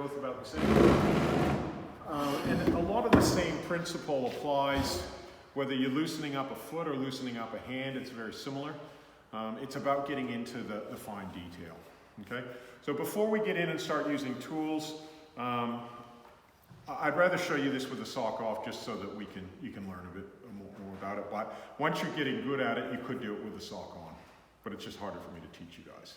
both about the same. And a lot of the same principle applies whether you're loosening up a foot or loosening up a hand. It's very similar. It's about getting into the fine detail. Okay? So before we get in and start using tools, I'd rather show you this with the sock off just so that you can learn a bit more about it. But once you're getting good at it, you could do it with the sock on. But it's just harder for me to teach you guys.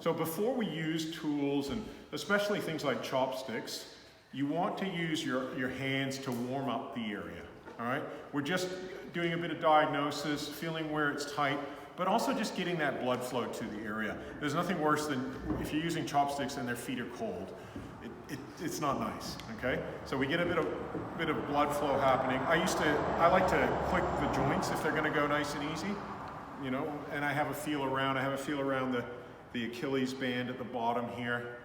So before we use tools, and especially things like chopsticks, you want to use your hands to warm up the area. All right? We're just doing a bit of diagnosis, feeling where it's tight, but also just getting that blood flow to the area. There's nothing worse than if you're using chopsticks and their feet are cold. It's not nice, okay? So we get a bit of blood flow happening. I like to click the joints if they're gonna go nice and easy, you know, and I have a feel around. I have a feel around the Achilles band at the bottom here.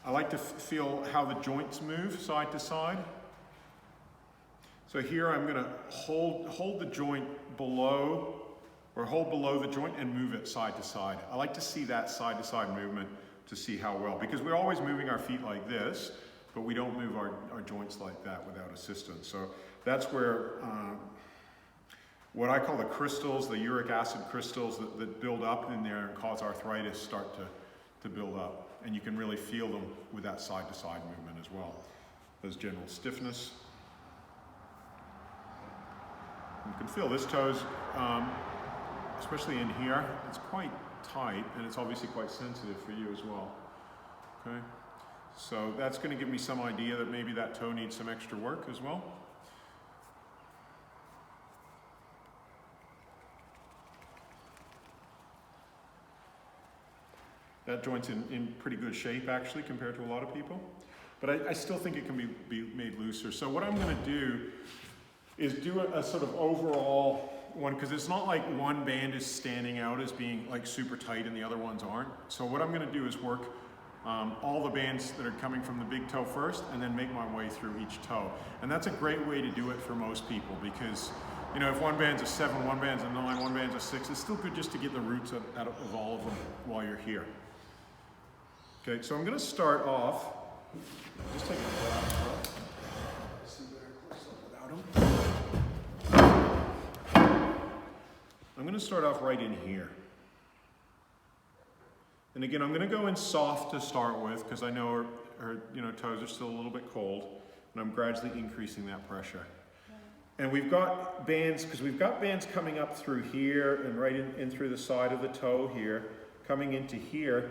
I like to feel how the joints move side to side. So here I'm gonna hold the joint below, or hold below the joint and move it side to side. I like to see that side to side movement to see how well, because we're always moving our feet like this, but we don't move our joints like that without assistance. So that's where what I call the crystals, the uric acid crystals that build up in there and cause arthritis start to build up. And you can really feel them with that side to side movement as well. There's general stiffness. You can feel this toes, especially in here, it's quite tight, and it's obviously quite sensitive for you as well. Okay, so that's going to give me some idea that maybe that toe needs some extra work as well. That joint's in pretty good shape actually compared to a lot of people, but I still think it can be made looser. So what I'm going to do is do a sort of overall one, because it's not like one band is standing out as being like super tight and the other ones aren't. So what I'm going to do is work all the bands that are coming from the big toe first, and then make my way through each toe. And that's a great way to do it for most people, because you know, if one band's a 7, one band's a 9, one band's a 6, it's still good just to get the roots out of all of them while you're here. Okay, so I'm going to start off, just take a breath. See better close up without them. I'm going to start off right in here. And again, I'm going to go in soft to start with, because I know her toes are still a little bit cold, and I'm gradually increasing that pressure. And we've got bands, because we've got bands coming up through here and right in through the side of the toe here, coming into here.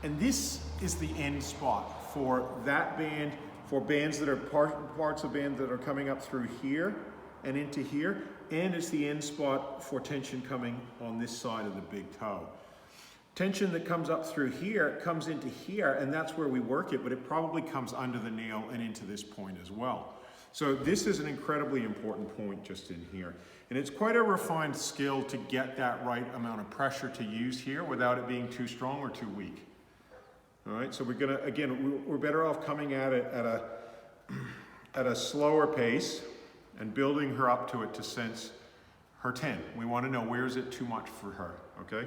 And this is the end spot for that band, for bands that are parts of bands that are coming up through here and into here. And it's the end spot for tension coming on this side of the big toe. Tension that comes up through here comes into here, and that's where we work it, but it probably comes under the nail and into this point as well. So this is an incredibly important point just in here. And it's quite a refined skill to get that right amount of pressure to use here without it being too strong or too weak. All right, so we're gonna, again, we're better off coming at it at a slower pace and building her up to it to sense her 10. We want to know, where is it too much for her, okay?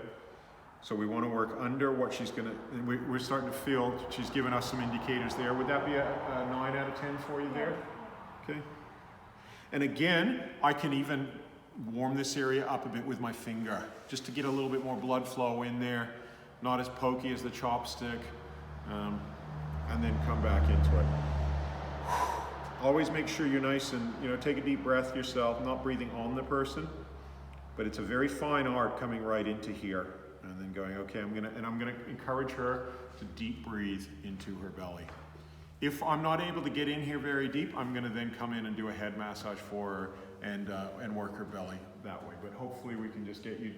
So we want to work under what she's gonna, we're starting to feel, she's given us some indicators there. Would that be a 9 out of 10 for you there? Okay. And again, I can even warm this area up a bit with my finger, just to get a little bit more blood flow in there, not as pokey as the chopstick, and then come back into it. Always make sure you're nice and, take a deep breath yourself, not breathing on the person, but it's a very fine art coming right into here and then going, okay, I'm gonna encourage her to deep breathe into her belly. If I'm not able to get in here very deep, I'm gonna then come in and do a head massage for her and work her belly that way. But hopefully we can just get you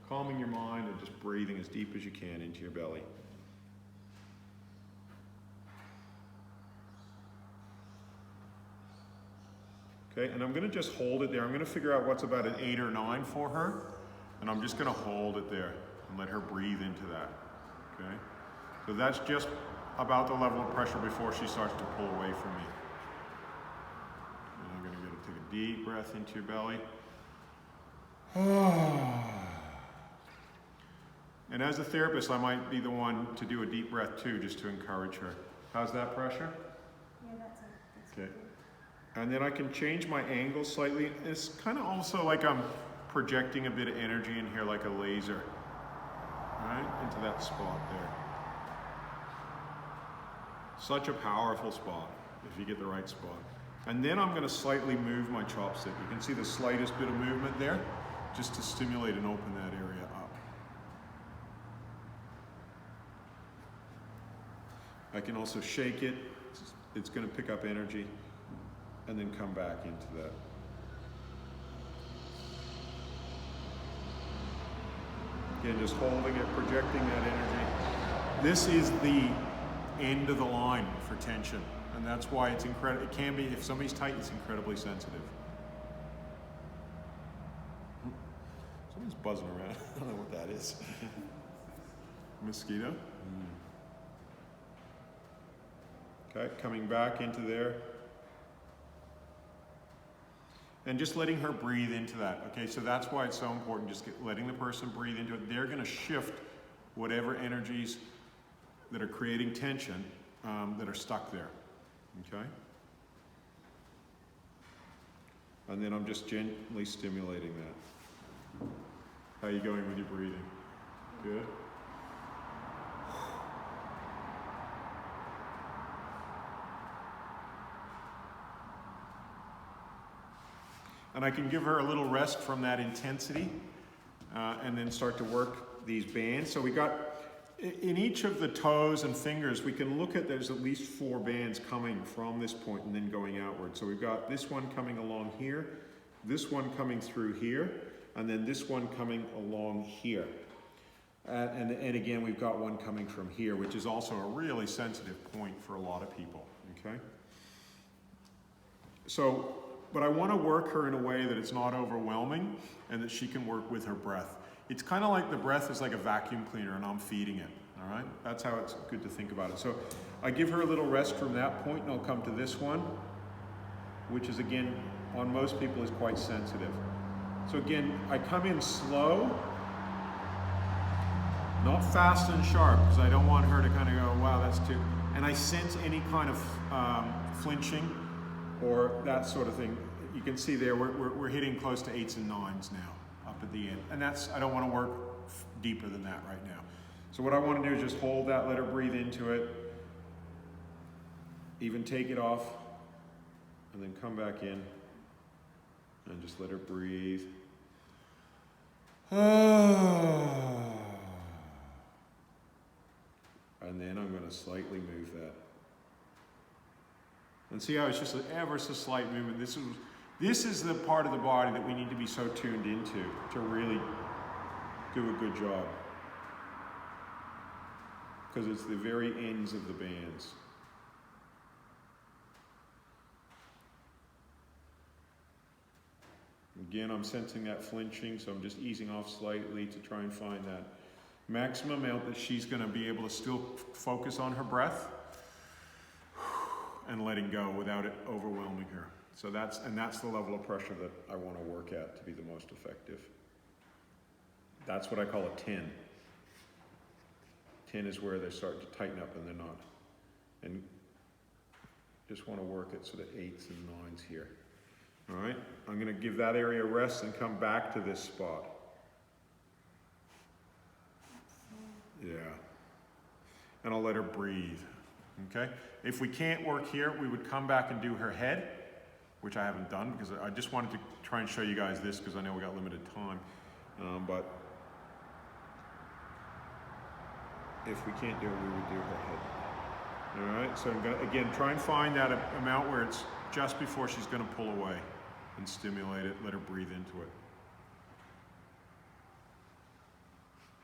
calming your mind and just breathing as deep as you can into your belly. Okay, and I'm gonna just hold it there. I'm gonna figure out what's about an 8 or 9 for her, and I'm just gonna hold it there and let her breathe into that, okay? So that's just about the level of pressure before she starts to pull away from me. And I'm gonna take a deep breath into your belly. And And as a therapist, I might be the one to do a deep breath too, just to encourage her. How's that pressure? Yeah, that's Okay. good. And then I can change my angle slightly. It's kind of also like I'm projecting a bit of energy in here like a laser, right, into that spot there. Such a powerful spot if you get the right spot. And then I'm going to slightly move my chopstick. You can see the slightest bit of movement there, just to stimulate and open that area up. I can also shake it. It's going to pick up energy and then come back into that. Again, just holding it, projecting that energy. This is the end of the line for tension, and that's why it's incredible. It can be, if somebody's tight, it's incredibly sensitive. Somebody's buzzing around. I don't know what that is. Mosquito. Okay, coming back into there. And just letting her breathe into that. Okay, so that's why it's so important, just letting the person breathe into it. They're going to shift whatever energies that are creating tension that are stuck there. Okay? And then I'm just gently stimulating that. How are you going with your breathing? Good? And I can give her a little rest from that intensity and then start to work these bands. So we got, in each of the toes and fingers, we can look at, there's at least 4 bands coming from this point and then going outward. So we've got this one coming along here, this one coming through here, and then this one coming along here. And again, we've got one coming from here, which is also a really sensitive point for a lot of people, okay? So, but I want to work her in a way that it's not overwhelming and that she can work with her breath. It's kind of like the breath is like a vacuum cleaner and I'm feeding it, all right? That's how it's good to think about it. So I give her a little rest from that point and I'll come to this one, which is again, on most people is quite sensitive. So again, I come in slow, not fast and sharp, because I don't want her to kind of go, wow, that's too, and I sense any kind of flinching or that sort of thing. You can see there, we're hitting close to 8s and 9s now, up at the end. And that's, I don't want to work deeper than that right now. So what I want to do is just hold that, let her breathe into it, even take it off, and then come back in, and just let her breathe. And then I'm going to slightly move that. And see how it's just an ever so slight movement. This is the part of the body that we need to be so tuned into to really do a good job. Because it's the very ends of the bands. Again, I'm sensing that flinching, so I'm just easing off slightly to try and find that maximum amount that she's going to be able to still focus on her breath and letting go without it overwhelming her. So that's the level of pressure that I want to work at to be the most effective. That's what I call a 10. 10 is where they start to tighten up and they're not. And just want to work at sort of 8s and 9s here. All right, I'm going to give that area a rest and come back to this spot. Yeah. And I'll let her breathe. Okay? If we can't work here, we would come back and do her head, which I haven't done because I just wanted to try and show you guys this because I know we got limited time. But if we can't do it, we would do her head. All right, so I'm gonna, again, try and find that amount where it's just before she's going to pull away and stimulate it, let her breathe into it.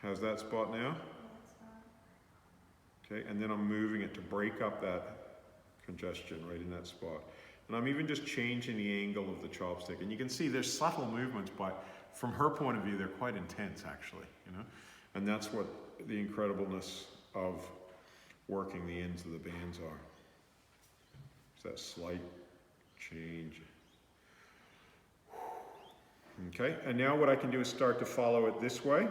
How's that spot now? Okay, and then I'm moving it to break up that congestion right in that spot. And I'm even just changing the angle of the chopstick. And you can see there's subtle movements, but from her point of view, they're quite intense actually, you know? And that's what the incredibleness of working the ends of the bands are. It's that slight change. Okay, and now what I can do is start to follow it this way.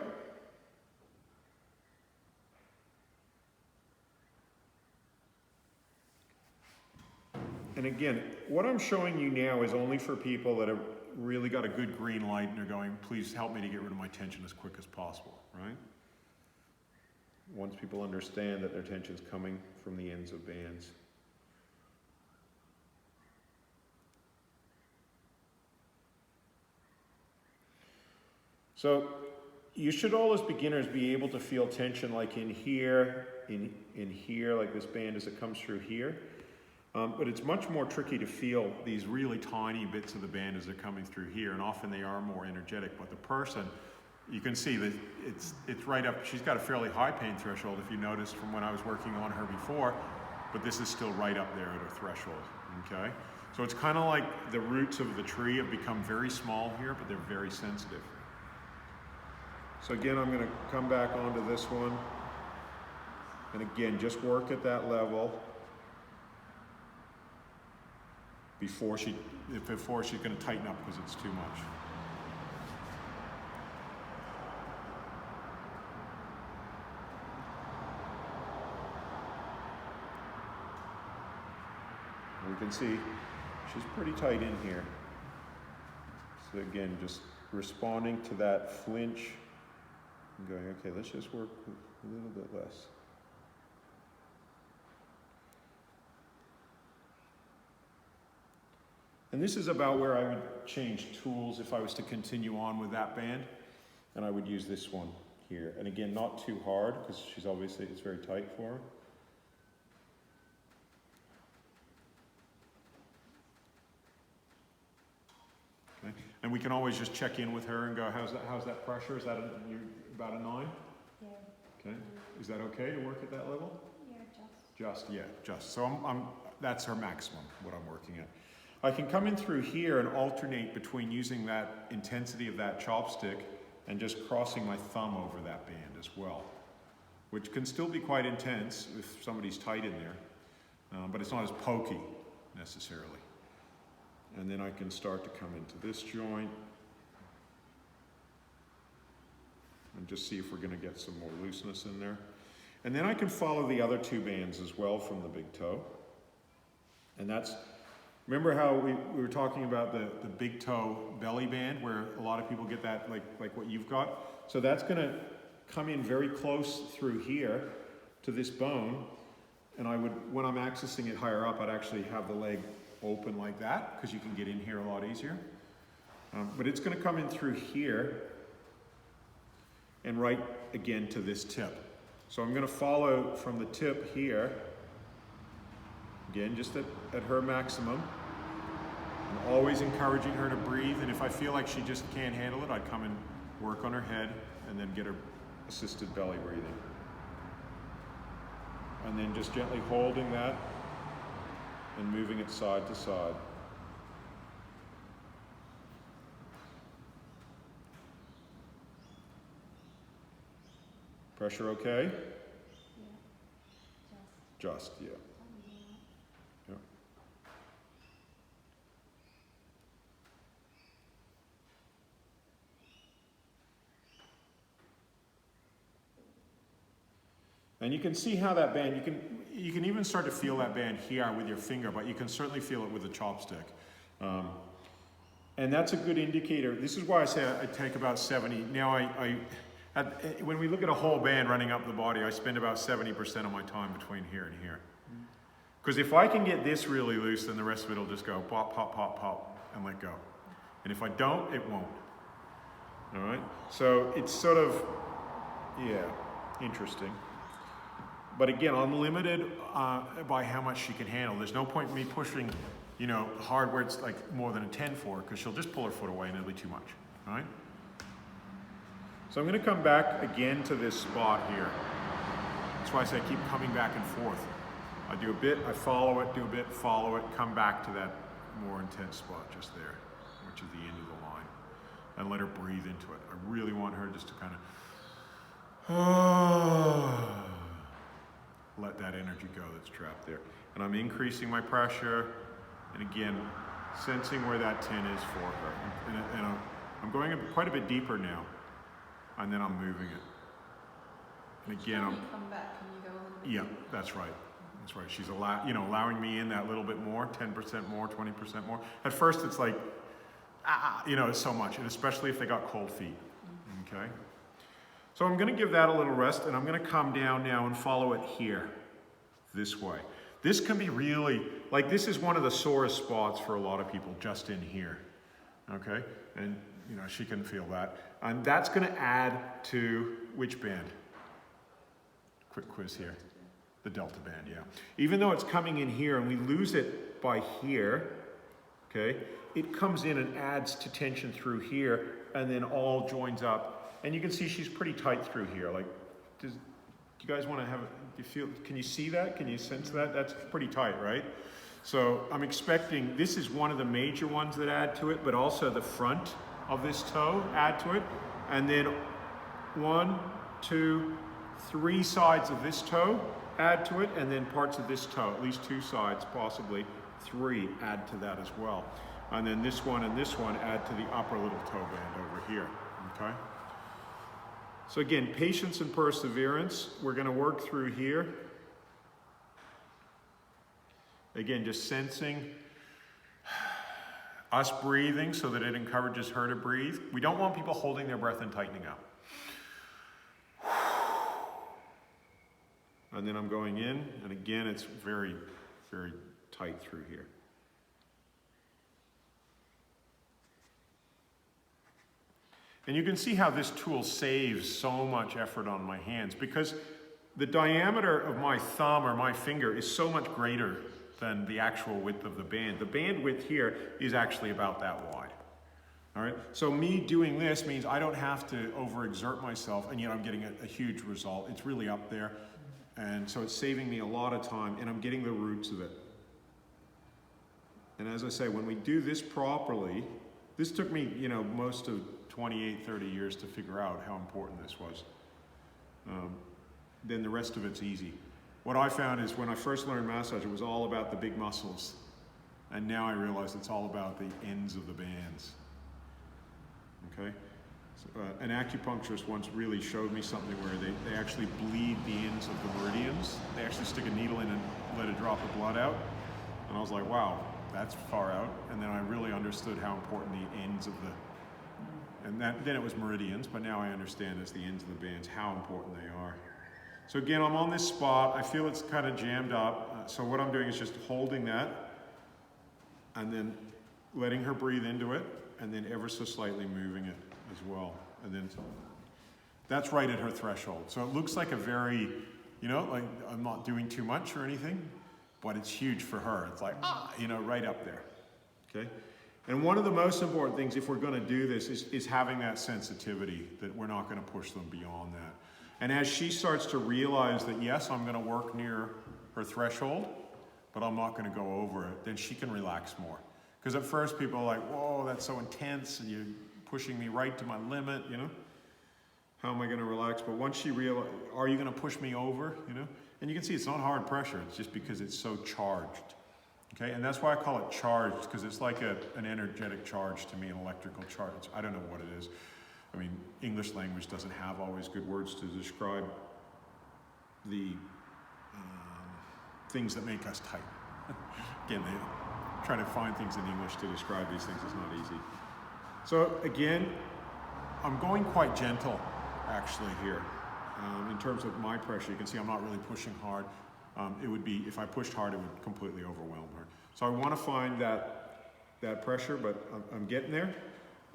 And again, what I'm showing you now is only for people that have really got a good green light and are going, please help me to get rid of my tension as quick as possible, right? Once people understand that their tension's coming from the ends of bands. So you should all as beginners be able to feel tension like in here, in here, like this band as it comes through here. But it's much more tricky to feel these really tiny bits of the band as they're coming through here, and often they are more energetic. But the person, you can see that it's right up, she's got a fairly high pain threshold if you noticed from when I was working on her before, but this is still right up there at her threshold, okay? So it's kind of like the roots of the tree have become very small here, but they're very sensitive. So again, I'm going to come back onto this one, and again, just work at that level before she's going to tighten up because it's too much. We can see she's pretty tight in here. So again, just responding to that flinch and going, okay, let's just work a little bit less. And this is about where I would change tools if I was to continue on with that band. And I would use this one here. And again, not too hard because she's obviously, it's very tight for her. Okay. And we can always just check in with her and go, how's that pressure? Is that about a 9? Yeah. Okay. Is that okay to work at that level? Yeah, Just. So that's her maximum, what I'm working at. I can come in through here and alternate between using that intensity of that chopstick and just crossing my thumb over that band as well, which can still be quite intense if somebody's tight in there, but it's not as pokey necessarily. And then I can start to come into this joint and just see if we're going to get some more looseness in there. And then I can follow the other 2 bands as well from the big toe. And that's, remember how we were talking about the big toe belly band where a lot of people get that like what you've got? So that's going to come in very close through here to this bone. And I would, when I'm accessing it higher up, I'd actually have the leg open like that because you can get in here a lot easier. But it's going to come in through here and right again to this tip. So I'm going to follow from the tip here, again, just at her maximum. I'm always encouraging her to breathe, and if I feel like she just can't handle it, I'd come and work on her head and then get her assisted belly breathing. And then just gently holding that and moving it side to side. Pressure okay? Yeah. Yeah. Yeah. And you can see how that band, you can even start to feel that band here with your finger, but you can certainly feel it with a chopstick. And that's a good indicator. This is why I say I take about 70. Now when we look at a whole band running up the body, I spend about 70% of my time between here and here. Because if I can get this really loose, then the rest of it will just go pop, pop, pop, pop, and let go. And if I don't, it won't. All right? So it's sort of, yeah, interesting. But again, I'm limited by how much she can handle. There's no point in me pushing, hard where it's like more than a 10 for her, because she'll just pull her foot away and it'll be too much, all right? So I'm going to come back again to this spot here. That's why I say I keep coming back and forth. I do a bit, I follow it, do a bit, follow it, come back to that more intense spot just there, which is the end of the line, and let her breathe into it. I really want her just to kind of let that energy go that's trapped there. And I'm increasing my pressure, and again, sensing where that 10 is for her. And I'm going quite a bit deeper now, and then I'm moving it. And again, When you come back, can you go a little bit? yeah, that's right. That's right. She's allowing me in that little bit more, 10% more, 20% more. At first, it's like, it's so much, and especially if they got cold feet. Okay. So I'm going to give that a little rest, and I'm going to come down now and follow it here, this way. This can be really, like, this is one of the sorest spots for a lot of people, just in here. Okay. And she can feel that, and that's going to add to which band? Quick quiz here. The delta band, yeah. Even though it's coming in here and we lose it by here, okay, it comes in and adds to tension through here and then all joins up. And you can see she's pretty tight through here. Like, do you guys want to have, can you see that? Can you sense that? That's pretty tight, right? So I'm expecting, this is one of the major ones that add to it, but also the front of this toe add to it. And then 1, 2, 3 sides of this toe add to it, and then parts of this toe, at least 2 sides, possibly 3 add to that as well. And then this one and this one add to the upper little toe band over here, okay? So again, patience and perseverance. We're gonna work through here. Again, just sensing us breathing so that it encourages her to breathe. We don't want people holding their breath and tightening up. And then I'm going in, and again, it's very, very tight through here. And you can see how this tool saves so much effort on my hands, because the diameter of my thumb or my finger is so much greater than the actual width of the band. The band width here is actually about that wide. All right, so me doing this means I don't have to overexert myself, and yet I'm getting a huge result. It's really up there. And so it's saving me a lot of time, and I'm getting the roots of it. And as I say, when we do this properly, this took me, most of 28, 30 years to figure out how important this was. Then the rest of it's easy. What I found is when I first learned massage, it was all about the big muscles. And now I realize it's all about the ends of the bands. Okay? An acupuncturist once really showed me something where they actually bleed the ends of the meridians. They actually stick a needle in and let a drop of blood out. And I was like, wow, that's far out. And then I really understood how important the ends of then it was meridians, but now I understand as the ends of the bands how important they are. So again, I'm on this spot. I feel it's kind of jammed up. So what I'm doing is just holding that and then letting her breathe into it, and then ever so slightly moving it as well. And then that's right at her threshold. So it looks like a very, like I'm not doing too much or anything, but it's huge for her. It's like, right up there, okay? And one of the most important things, if we're gonna do this, is having that sensitivity, that we're not gonna push them beyond that. And as she starts to realize that, yes, I'm gonna work near her threshold, but I'm not gonna go over it, then she can relax more. Because at first people are like, whoa, that's so intense, and you're pushing me right to my limit, How am I gonna relax? But once she realizes, are you gonna push me over, And you can see it's not hard pressure, it's just because it's so charged. Okay, and that's why I call it charged, because it's like an energetic charge to me, an electrical charge. I don't know what it is. I mean, English language doesn't have always good words to describe the things that make us tight. Again, they try to find things in English to describe these things is not easy. So again, I'm going quite gentle actually here. In terms of my pressure, you can see I'm not really pushing hard. It would be, if I pushed hard, it would completely overwhelm her. So I want to find that pressure, but I'm getting there,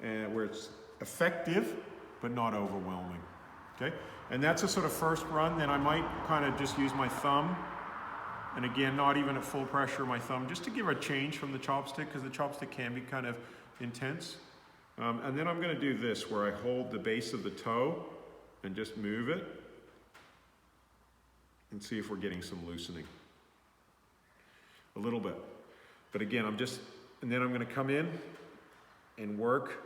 and where it's effective, but not overwhelming, okay? And that's a sort of first run. Then I might kind of just use my thumb, and again, not even at full pressure, my thumb, just to give a change from the chopstick, because the chopstick can be kind of intense. And then I'm going to do this, where I hold the base of the toe and just move it, and see if we're getting some loosening. A little bit. But again, and then I'm gonna come in and work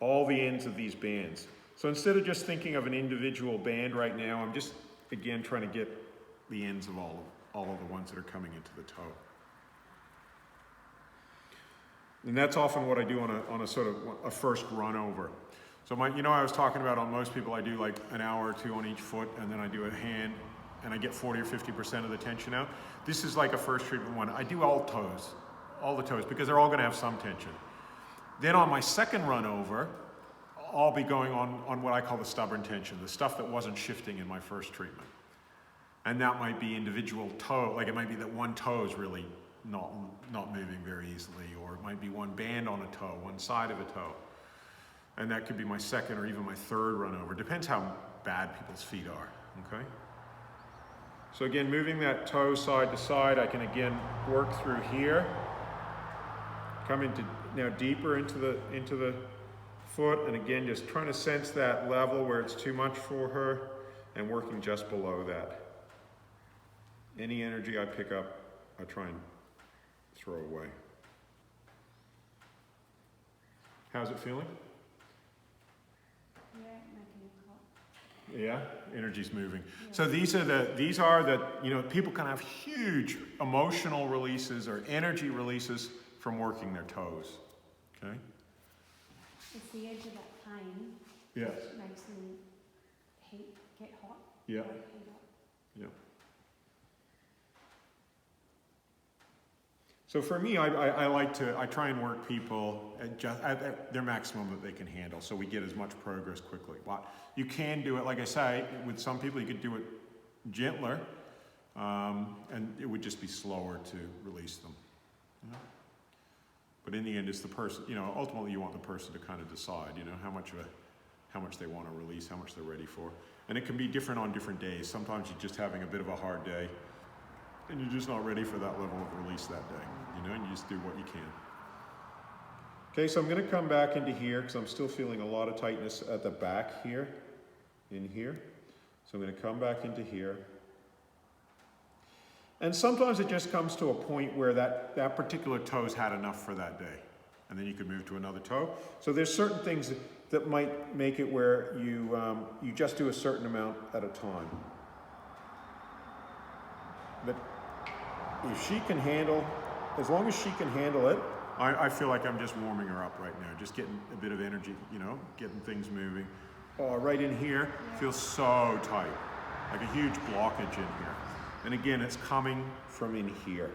all the ends of these bands. So instead of just thinking of an individual band right now, I'm just, again, trying to get the ends of all of the ones that are coming into the toe. And that's often what I do on a sort of a first run over. So I was talking about on most people, I do like an hour or two on each foot, and then I do a hand, and I get 40 or 50% of the tension out. This is like a first treatment one. I do all the toes, because they're all gonna have some tension. Then on my second run over, I'll be going on what I call the stubborn tension, the stuff that wasn't shifting in my first treatment. And that might be individual toe, like it might be that one toe is really not moving very easily, or it might be one band on a toe, one side of a toe. And that could be my second or even my third run over. Depends how bad people's feet are, okay? So again, moving that toe side to side, I can again work through here, come into now deeper into the foot, and again, just trying to sense that level where it's too much for her, and working just below that. Any energy I pick up, I try and throw away. How's it feeling? Yeah, making it hot. Yeah, energy's moving. Yeah. So these are the, you know, people can have huge emotional releases or energy releases from working their toes, okay? It's the edge of that pain Yeah. which makes them get hot. Yeah. Like heat up. Yeah. So for me, I try and work people at their maximum that they can handle, so we get as much progress quickly. But you can do it, like I say, with some people you could do it gentler, and it would just be slower to release them. You know? But in the end, it's the person, you know, ultimately you want the person to kind of decide, you know, how much they want to release, how much they're ready for. And it can be different on different days. Sometimes you're just having a bit of a hard day, and you're just not ready for that level of release that day, you know, and you just do what you can. Okay, so I'm gonna come back into here because I'm still feeling a lot of tightness at the back here, in here. So I'm gonna come back into here. And sometimes it just comes to a point where that particular toe's had enough for that day. And then you could move to another toe. So there's certain things that might make it where you just do a certain amount at a time. But if she can handle, as long as she can handle it, I feel like I'm just warming her up right now, just getting a bit of energy, you know, getting things moving. Oh, right in here, feels so tight, like a huge blockage in here. And again, it's coming from in here.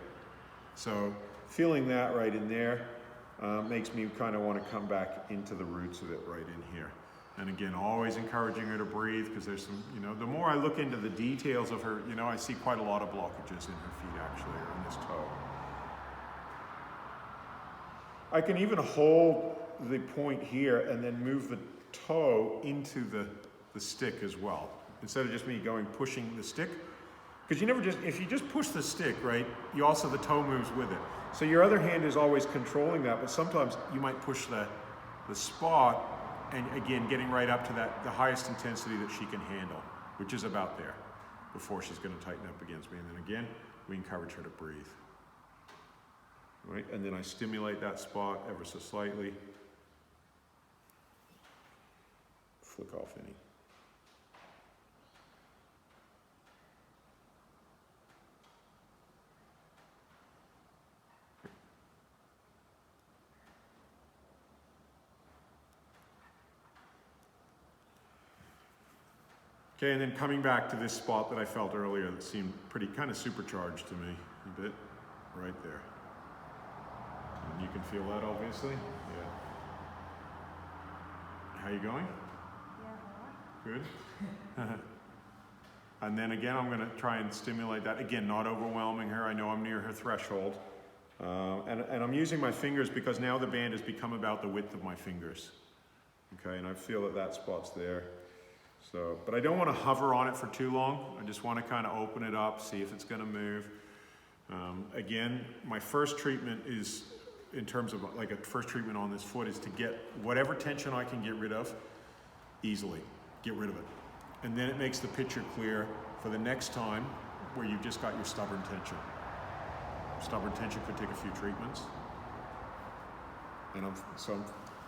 So feeling that right in there makes me kind of want to come back into the roots of it right in here. And again, always encouraging her to breathe, because there's some, you know, the more I look into the details of her, you know, I see quite a lot of blockages in her feet actually, or in this toe. I can even hold the point here and then move the toe into the stick as well, instead of just me pushing the stick. Because you never if you just push the stick, right, you also, the toe moves with it. So your other hand is always controlling that, but sometimes you might push the spot, and again, getting right up to the highest intensity that she can handle, which is about there, before she's gonna tighten up against me. And then again, we encourage her to breathe. Right, and then I stimulate that spot ever so slightly. Flick off any. Okay, and then coming back to this spot that I felt earlier that seemed pretty kind of supercharged to me a bit, right there. And you can feel that obviously, yeah. How you going? Yeah, all right. Good. And then again, I'm gonna try and stimulate that. Again, not overwhelming her. I know I'm near her threshold. And I'm using my fingers because now the band has become about the width of my fingers. Okay, and I feel that spot's there. So, but I don't want to hover on it for too long. I just want to kind of open it up, see if it's going to move. Again, my first treatment is, in terms of like a first treatment on this foot, is to get whatever tension I can get rid of easily, get rid of it. And then it makes the picture clear for the next time where you've just got your stubborn tension. Stubborn tension could take a few treatments. And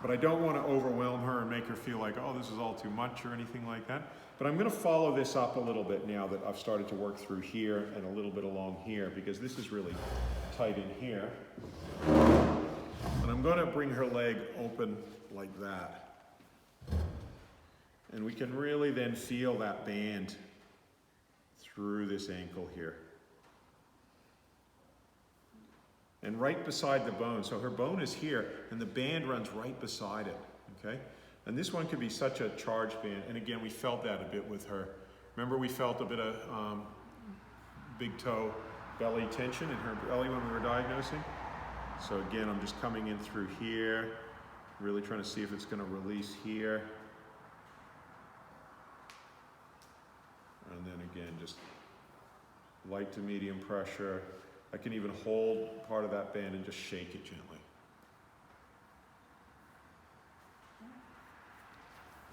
but I don't want to overwhelm her and make her feel like, oh, this is all too much or anything like that. But I'm going to follow this up a little bit now that I've started to work through here and a little bit along here, because this is really tight in here. And I'm going to bring her leg open like that. And we can really then feel that band through this ankle here. And right beside the bone, so her bone is here, and the band runs right beside it, okay? And this one could be such a charged band, and again, we felt that a bit with her. Remember we felt a bit of big toe belly tension in her belly when we were diagnosing? So again, I'm just coming in through here, really trying to see if it's gonna release here. And then again, just light to medium pressure. I can even hold part of that band and just shake it gently.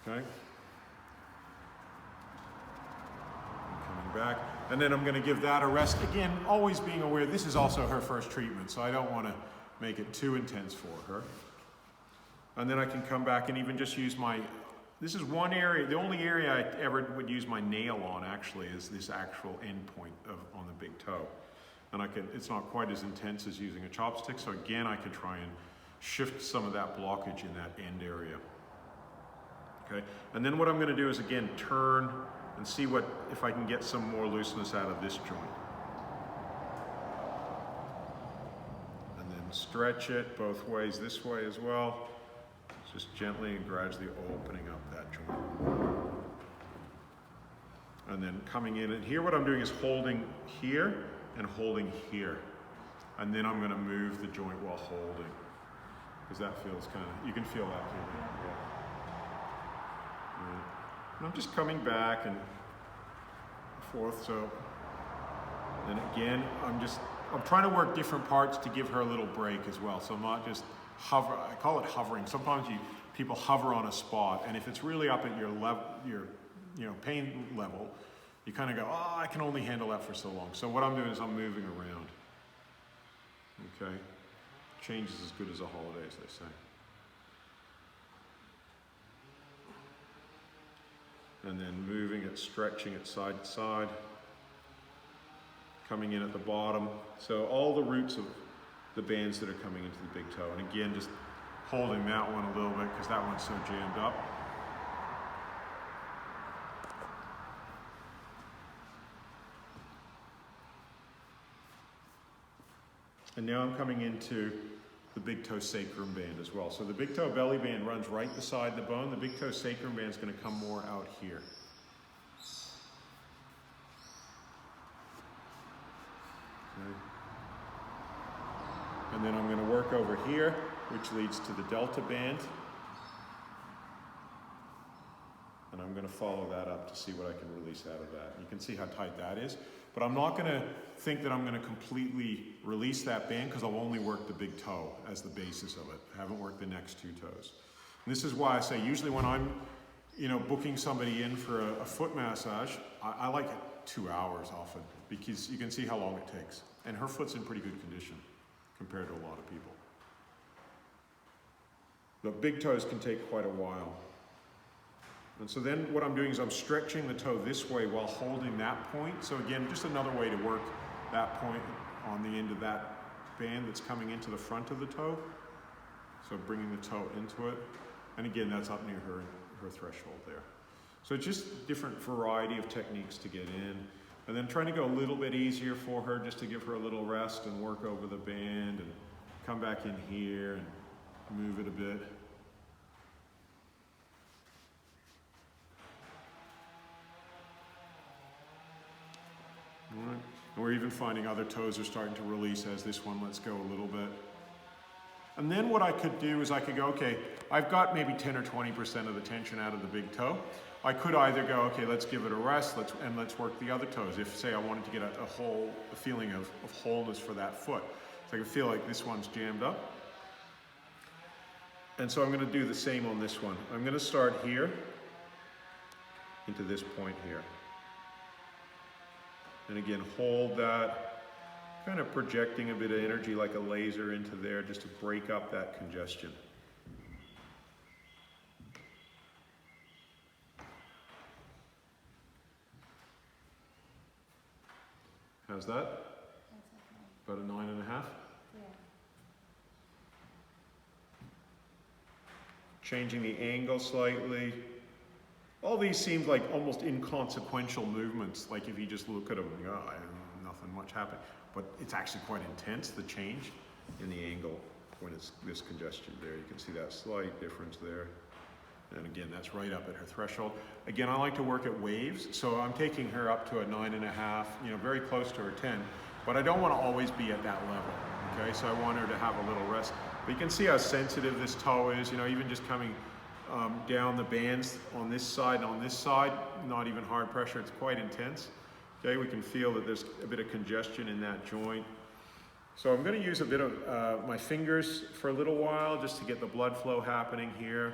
Okay? Coming back. And then I'm going to give that a rest. Again, always being aware, this is also her first treatment, so I don't want to make it too intense for her. And then I can come back and even just use my, this is one area, the only area I ever would use my nail on actually is this actual end point on the big toe. And it's not quite as intense as using a chopstick, so again I can try and shift some of that blockage in that end area. Okay, and then what I'm going to do is again turn and see if I can get some more looseness out of this joint. And then stretch it both ways, this way as well. Just gently and gradually opening up that joint. And then coming in, and here what I'm doing is holding here and holding here. And then I'm going to move the joint while holding. Because that feels kind of, you can feel that here. Yeah. Right. And I'm just coming back and forth, so then again, I'm trying to work different parts to give her a little break as well. So I'm not just hover, I call it hovering. Sometimes people hover on a spot, and if it's really up at your level, your pain level, you kind of go, oh, I can only handle that for so long. So what I'm doing is I'm moving around. Okay? Change is as good as a holiday, as they say. And then moving it, stretching it side to side. Coming in at the bottom. So all the roots of the bands that are coming into the big toe. And again, just holding that one a little bit because that one's so jammed up. And now I'm coming into the big toe sacrum band as well. So the big toe belly band runs right beside the bone. The big toe sacrum band is going to come more out here. Okay. And then I'm going to work over here, which leads to the delta band. And I'm going to follow that up to see what I can release out of that. You can see how tight that is. But I'm not going to think that I'm going to completely release that band because I'll only work the big toe as the basis of it. I haven't worked the next two toes. And this is why I say usually when I'm booking somebody in for a foot massage, I like it 2 hours often because you can see how long it takes. And her foot's in pretty good condition compared to a lot of people. The big toes can take quite a while. And so then what I'm doing is I'm stretching the toe this way while holding that point. So again, just another way to work that point on the end of that band that's coming into the front of the toe. So bringing the toe into it. And again, that's up near her threshold there. So just different variety of techniques to get in. And then trying to go a little bit easier for her just to give her a little rest and work over the band and come back in here and move it a bit. All right. And we're even finding other toes are starting to release as this one lets go a little bit. And then what I could do is I could go, okay, I've got maybe 10 or 20% of the tension out of the big toe. I could either go, okay, let's give it a rest, let's work the other toes. If, say, I wanted to get a feeling of wholeness for that foot. So I can feel like this one's jammed up. And so I'm going to do the same on this one. I'm going to start here into this point here. And again, hold that, kind of projecting a bit of energy like a laser into there just to break up that congestion. How's that? About a 9.5? Yeah. Changing the angle slightly. All these seem like almost inconsequential movements, like if you just look at them and go, oh, nothing much happened. But it's actually quite intense, the change in the angle when it's this congestion there. You can see that slight difference there. And again, that's right up at her threshold. Again, I like to work at waves, so I'm taking her up to a 9.5, very close to her 10, but I don't want to always be at that level, okay? So I want her to have a little rest. But you can see how sensitive this toe is, even just coming down the bands on this side and on this side, not even hard pressure, it's quite intense. Okay, we can feel that there's a bit of congestion in that joint. So I'm going to use a bit of my fingers for a little while just to get the blood flow happening here.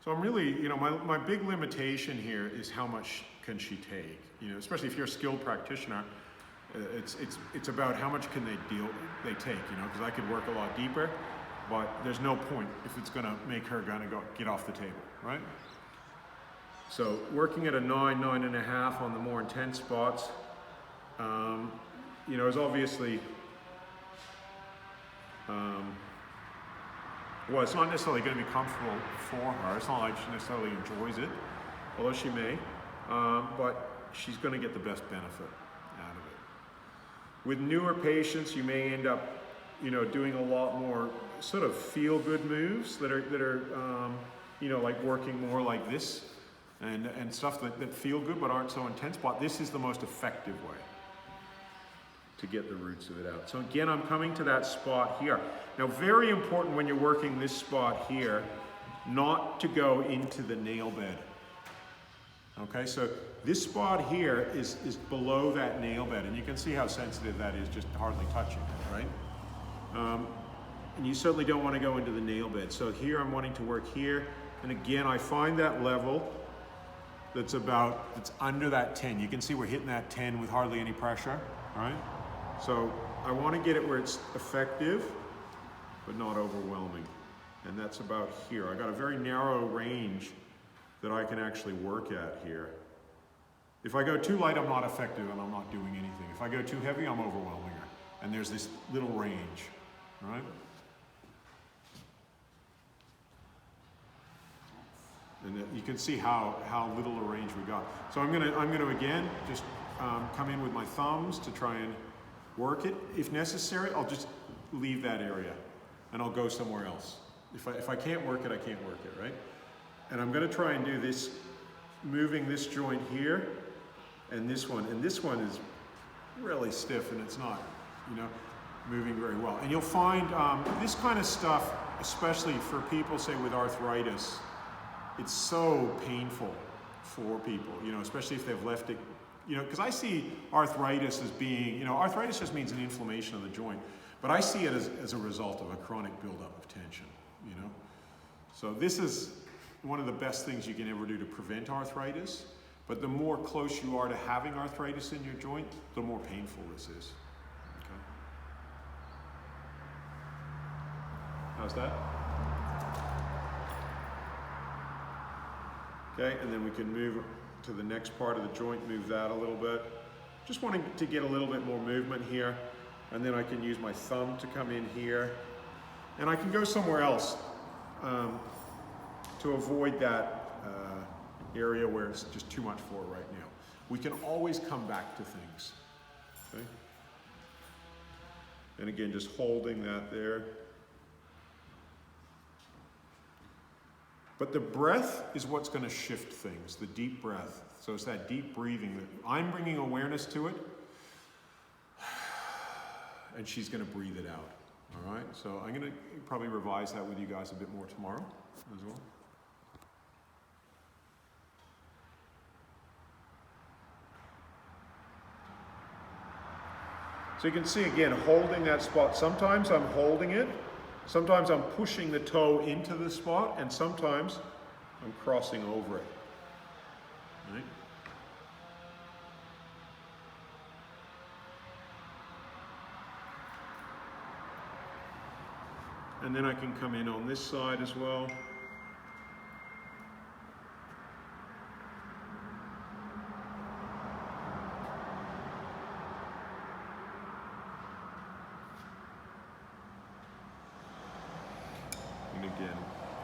So I'm really, my big limitation here is how much can she take, especially if you're a skilled practitioner. It's about how much can they take, because I could work a lot deeper, but there's no point if it's going to make her get off the table, right? So working at a 9.5 on the more intense spots, is obviously, well, it's not necessarily going to be comfortable for her. It's not like she necessarily enjoys it, although she may, but she's going to get the best benefit out of it. With newer patients, you may end up, doing a lot more sort of feel-good moves that are like working more like this and stuff that feel good but aren't so intense. But this is the most effective way to get the roots of it out. So again, I'm coming to that spot here. Now, very important when you're working this spot here, not to go into the nail bed. Okay, so this spot here is below that nail bed, and you can see how sensitive that is, just hardly touching it, right? And you certainly don't want to go into the nail bed. So here I'm wanting to work here, and again, I find that level that's under that 10. You can see we're hitting that 10 with hardly any pressure, right? So I want to get it where it's effective, but not overwhelming. And that's about here. I got a very narrow range that I can actually work at here. If I go too light, I'm not effective and I'm not doing anything. If I go too heavy, I'm overwhelming her. And there's this little range, right? And you can see how little a range we got. So I'm gonna again just come in with my thumbs to try and work it. If necessary, I'll just leave that area and I'll go somewhere else. If I can't work it, I can't work it, right? And I'm gonna try and do this, moving this joint here and this one is really stiff and it's not, moving very well. And you'll find this kind of stuff, especially for people, say with arthritis, it's so painful for people, especially if they've left it, because I see arthritis as being, arthritis just means an inflammation of the joint, but I see it as a result of a chronic buildup of tension, So this is one of the best things you can ever do to prevent arthritis, but the more close you are to having arthritis in your joint, the more painful this is. Okay. How's that? Okay, and then we can move to the next part of the joint, move that a little bit. Just wanting to get a little bit more movement here, and then I can use my thumb to come in here, and I can go somewhere else to avoid that area where it's just too much for it right now. We can always come back to things, okay? And again, just holding that there. But the breath is what's going to shift things, the deep breath. So it's that deep breathing that I'm bringing awareness to it, and she's going to breathe it out. All right, so I'm going to probably revise that with you guys a bit more tomorrow as well. So you can see again, holding that spot. Sometimes I'm holding it, sometimes I'm pushing the toe into the spot, and sometimes I'm crossing over it. Right? And then I can come in on this side as well. And again,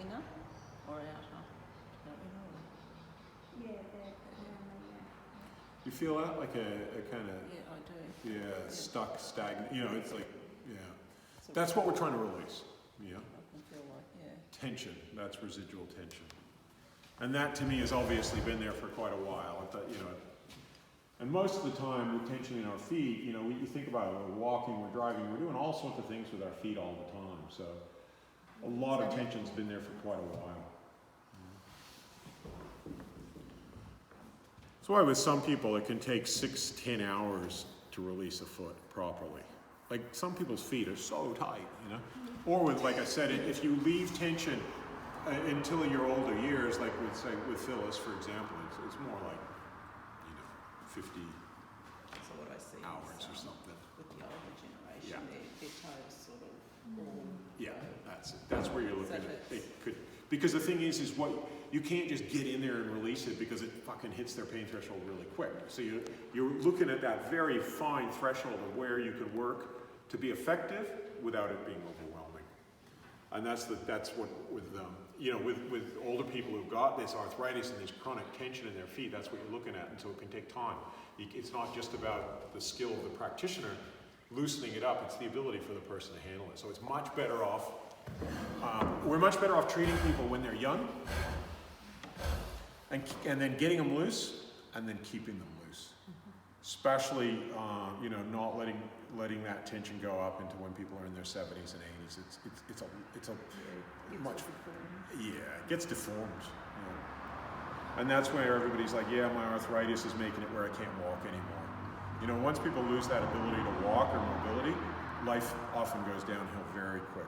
inner or outer? Don't we know? Yeah, that, yeah. You feel that? Like a kind of, Yeah, I do. yeah, stuck, stagnant, it's like, yeah. So That's what we're trying to release, yeah. I can feel like, yeah. Tension, that's residual tension. And that to me has obviously been there for quite a while. I thought, and most of the time with tension in our feet, you think about it, we're walking, we're driving, we're doing all sorts of things with our feet all the time. So a lot of tension's been there for quite a while. That's why with some people it can take 6-10 hours to release a foot properly. Like some people's feet are so tight, Or with, like I said, if you leave tension until your older years, like with Phyllis, for example, it's more like, 50 So what I see hours is, or something. with the older generation, Yeah. their toes sort of all. Yeah, that's it. That's where you're looking So at. It could, because the thing is what you can't just get in there and release it because it fucking hits their pain threshold really quick. So you're looking at that very fine threshold of where you could work to be effective without it being overwhelming. And that's what with older people who've got this arthritis and this chronic tension in their feet, that's what you're looking at, and so it can take time. It's not just about the skill of the practitioner loosening it up, it's the ability for the person to handle it. So it's much better off, we're much better off treating people when they're young, and then getting them loose, and then keeping them loose. Especially, not letting that tension go up into when people are in their 70s and 80s. It's a much, it gets deformed. And that's where everybody's like, yeah, my arthritis is making it where I can't walk anymore. Once people lose that ability to walk or mobility, life often goes downhill very quick.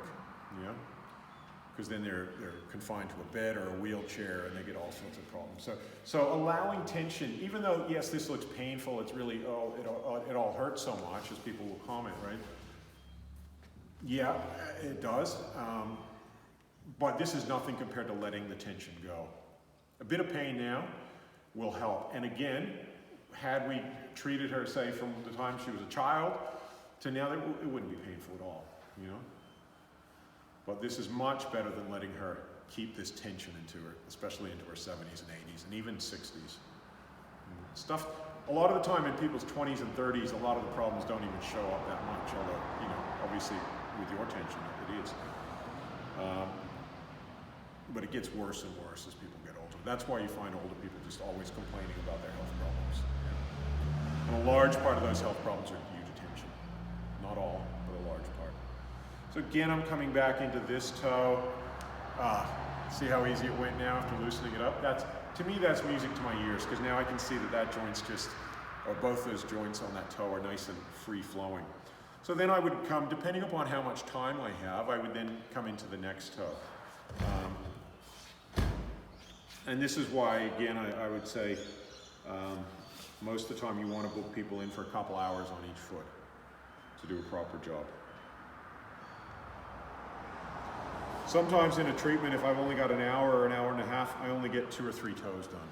Because then they're confined to a bed or a wheelchair and they get all sorts of problems. So allowing tension, even though yes, this looks painful, it's really it all hurts so much, as people will comment, right? Yeah, it does. But this is nothing compared to letting the tension go. A bit of pain now will help. And again, had we treated her, say, from the time she was a child to now, it wouldn't be painful at all, But this is much better than letting her keep this tension especially into her 70s and 80s and even 60s. Stuff, a lot of the time in people's 20s and 30s, a lot of the problems don't even show up that much, although, obviously with your tension it is. But it gets worse and worse as people get older. That's why you find older people just always complaining about their health problems. And a large part of those health problems are due to tension. Not all, but a large part. So again, I'm coming back into this toe. See how easy it went now after loosening it up? To me, that's music to my ears, because now I can see that joint's or both those joints on that toe are nice and free flowing. So then I would come, depending upon how much time I have, I would then come into the next toe. And this is why, again, I would say most of the time you want to book people in for a couple hours on each foot to do a proper job. Sometimes in a treatment, if I've only got an hour or an hour and a half, I only get 2 or 3 toes done.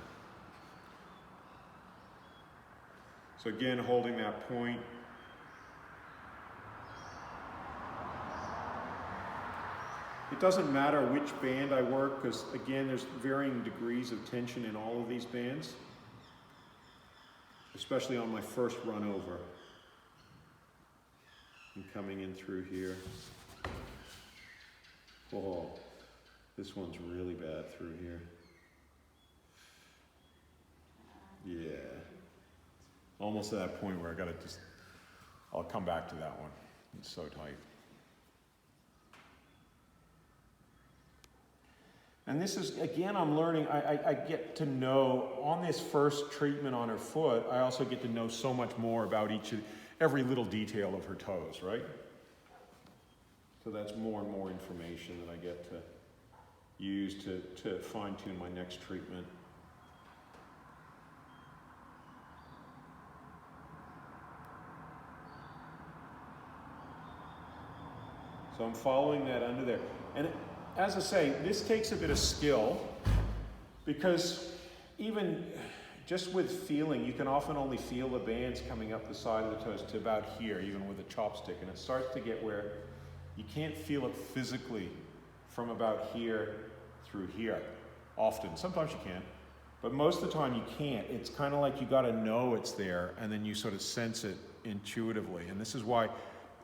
So again, holding that point. It doesn't matter which band I work, because again, there's varying degrees of tension in all of these bands, especially on my first run over. I'm coming in through here. Oh, this one's really bad through here. Yeah. Almost to that point where I gotta I'll come back to that one. It's so tight. And this is, again, I'm learning, I get to know, on this first treatment on her foot, I also get to know so much more about every little detail of her toes, right? So that's more and more information that I get to use to fine-tune my next treatment. So I'm following that under there. And as I say, this takes a bit of skill, because even just with feeling, you can often only feel the bands coming up the side of the toes to about here, even with a chopstick. And it starts to get where you can't feel it physically from about here through here, often. Sometimes you can, but most of the time you can't. It's kind of like you got to know it's there, and then you sort of sense it intuitively. And this is why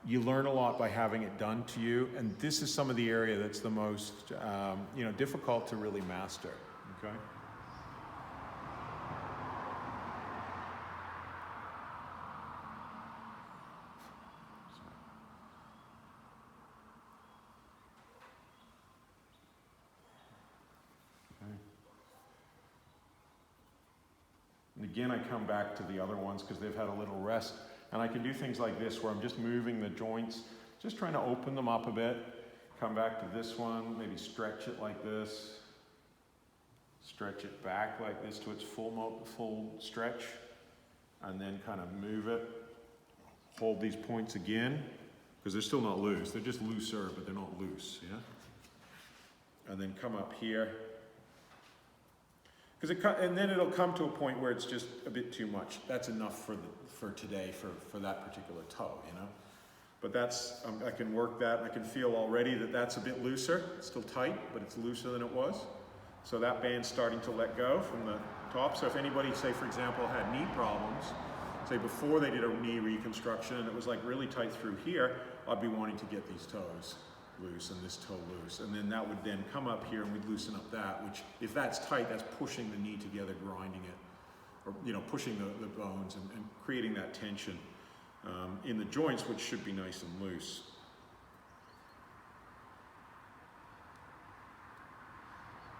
you learn a lot by having it done to you. And this is some of the area that's the most, difficult to really master. Okay. And again, I come back to the other ones because they've had a little rest. And I can do things like this where I'm just moving the joints, just trying to open them up a bit. Come back to this one, maybe stretch it like this. Stretch it back like this to its full stretch. And then kind of move it. Hold these points again, because they're still not loose. They're just looser, but they're not loose, yeah? And then come up here. And then it'll come to a point where it's just a bit too much. That's enough for today, for that particular toe, But that's, I can work that, and I can feel already that that's a bit looser. It's still tight, but it's looser than it was. So that band's starting to let go from the top. So if anybody, say for example, had knee problems, say before they did a knee reconstruction and it was like really tight through here, I'd be wanting to get these toes loose and this toe loose. And then that would then come up here and we'd loosen up that, which if that's tight, that's pushing the knee together, grinding it, or pushing the bones and creating that tension in the joints, which should be nice and loose.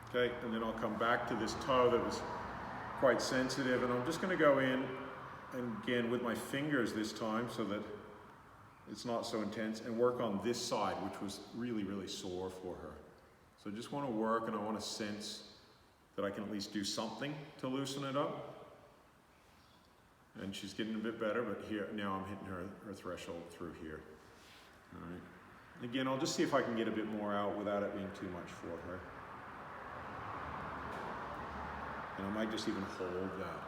Okay, and then I'll come back to this toe that was quite sensitive, and I'm just going to go in, and again with my fingers this time so that it's not so intense, and work on this side, which was really, really sore for her. So I just want to work, and I want to sense that I can at least do something to loosen it up. And she's getting a bit better, but here, now I'm hitting her threshold through here. All right. Again, I'll just see if I can get a bit more out without it being too much for her. And I might just even hold that.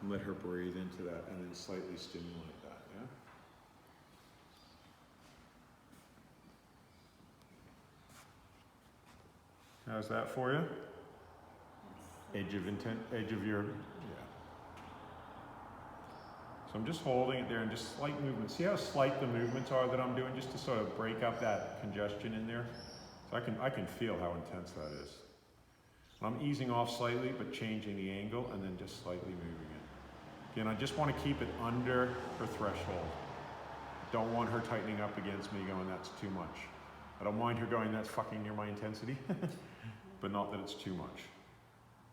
Let her breathe into that and then slightly stimulate that, yeah? How's that for you? Edge of your, yeah. So I'm just holding it there and just slight movement. See how slight the movements are that I'm doing just to sort of break up that congestion in there? So I can feel how intense that is. I'm easing off slightly, but changing the angle and then just slightly moving it. Again, I just want to keep it under her threshold. Don't want her tightening up against me going, that's too much. I don't mind her going, that's fucking near my intensity, but not that it's too much.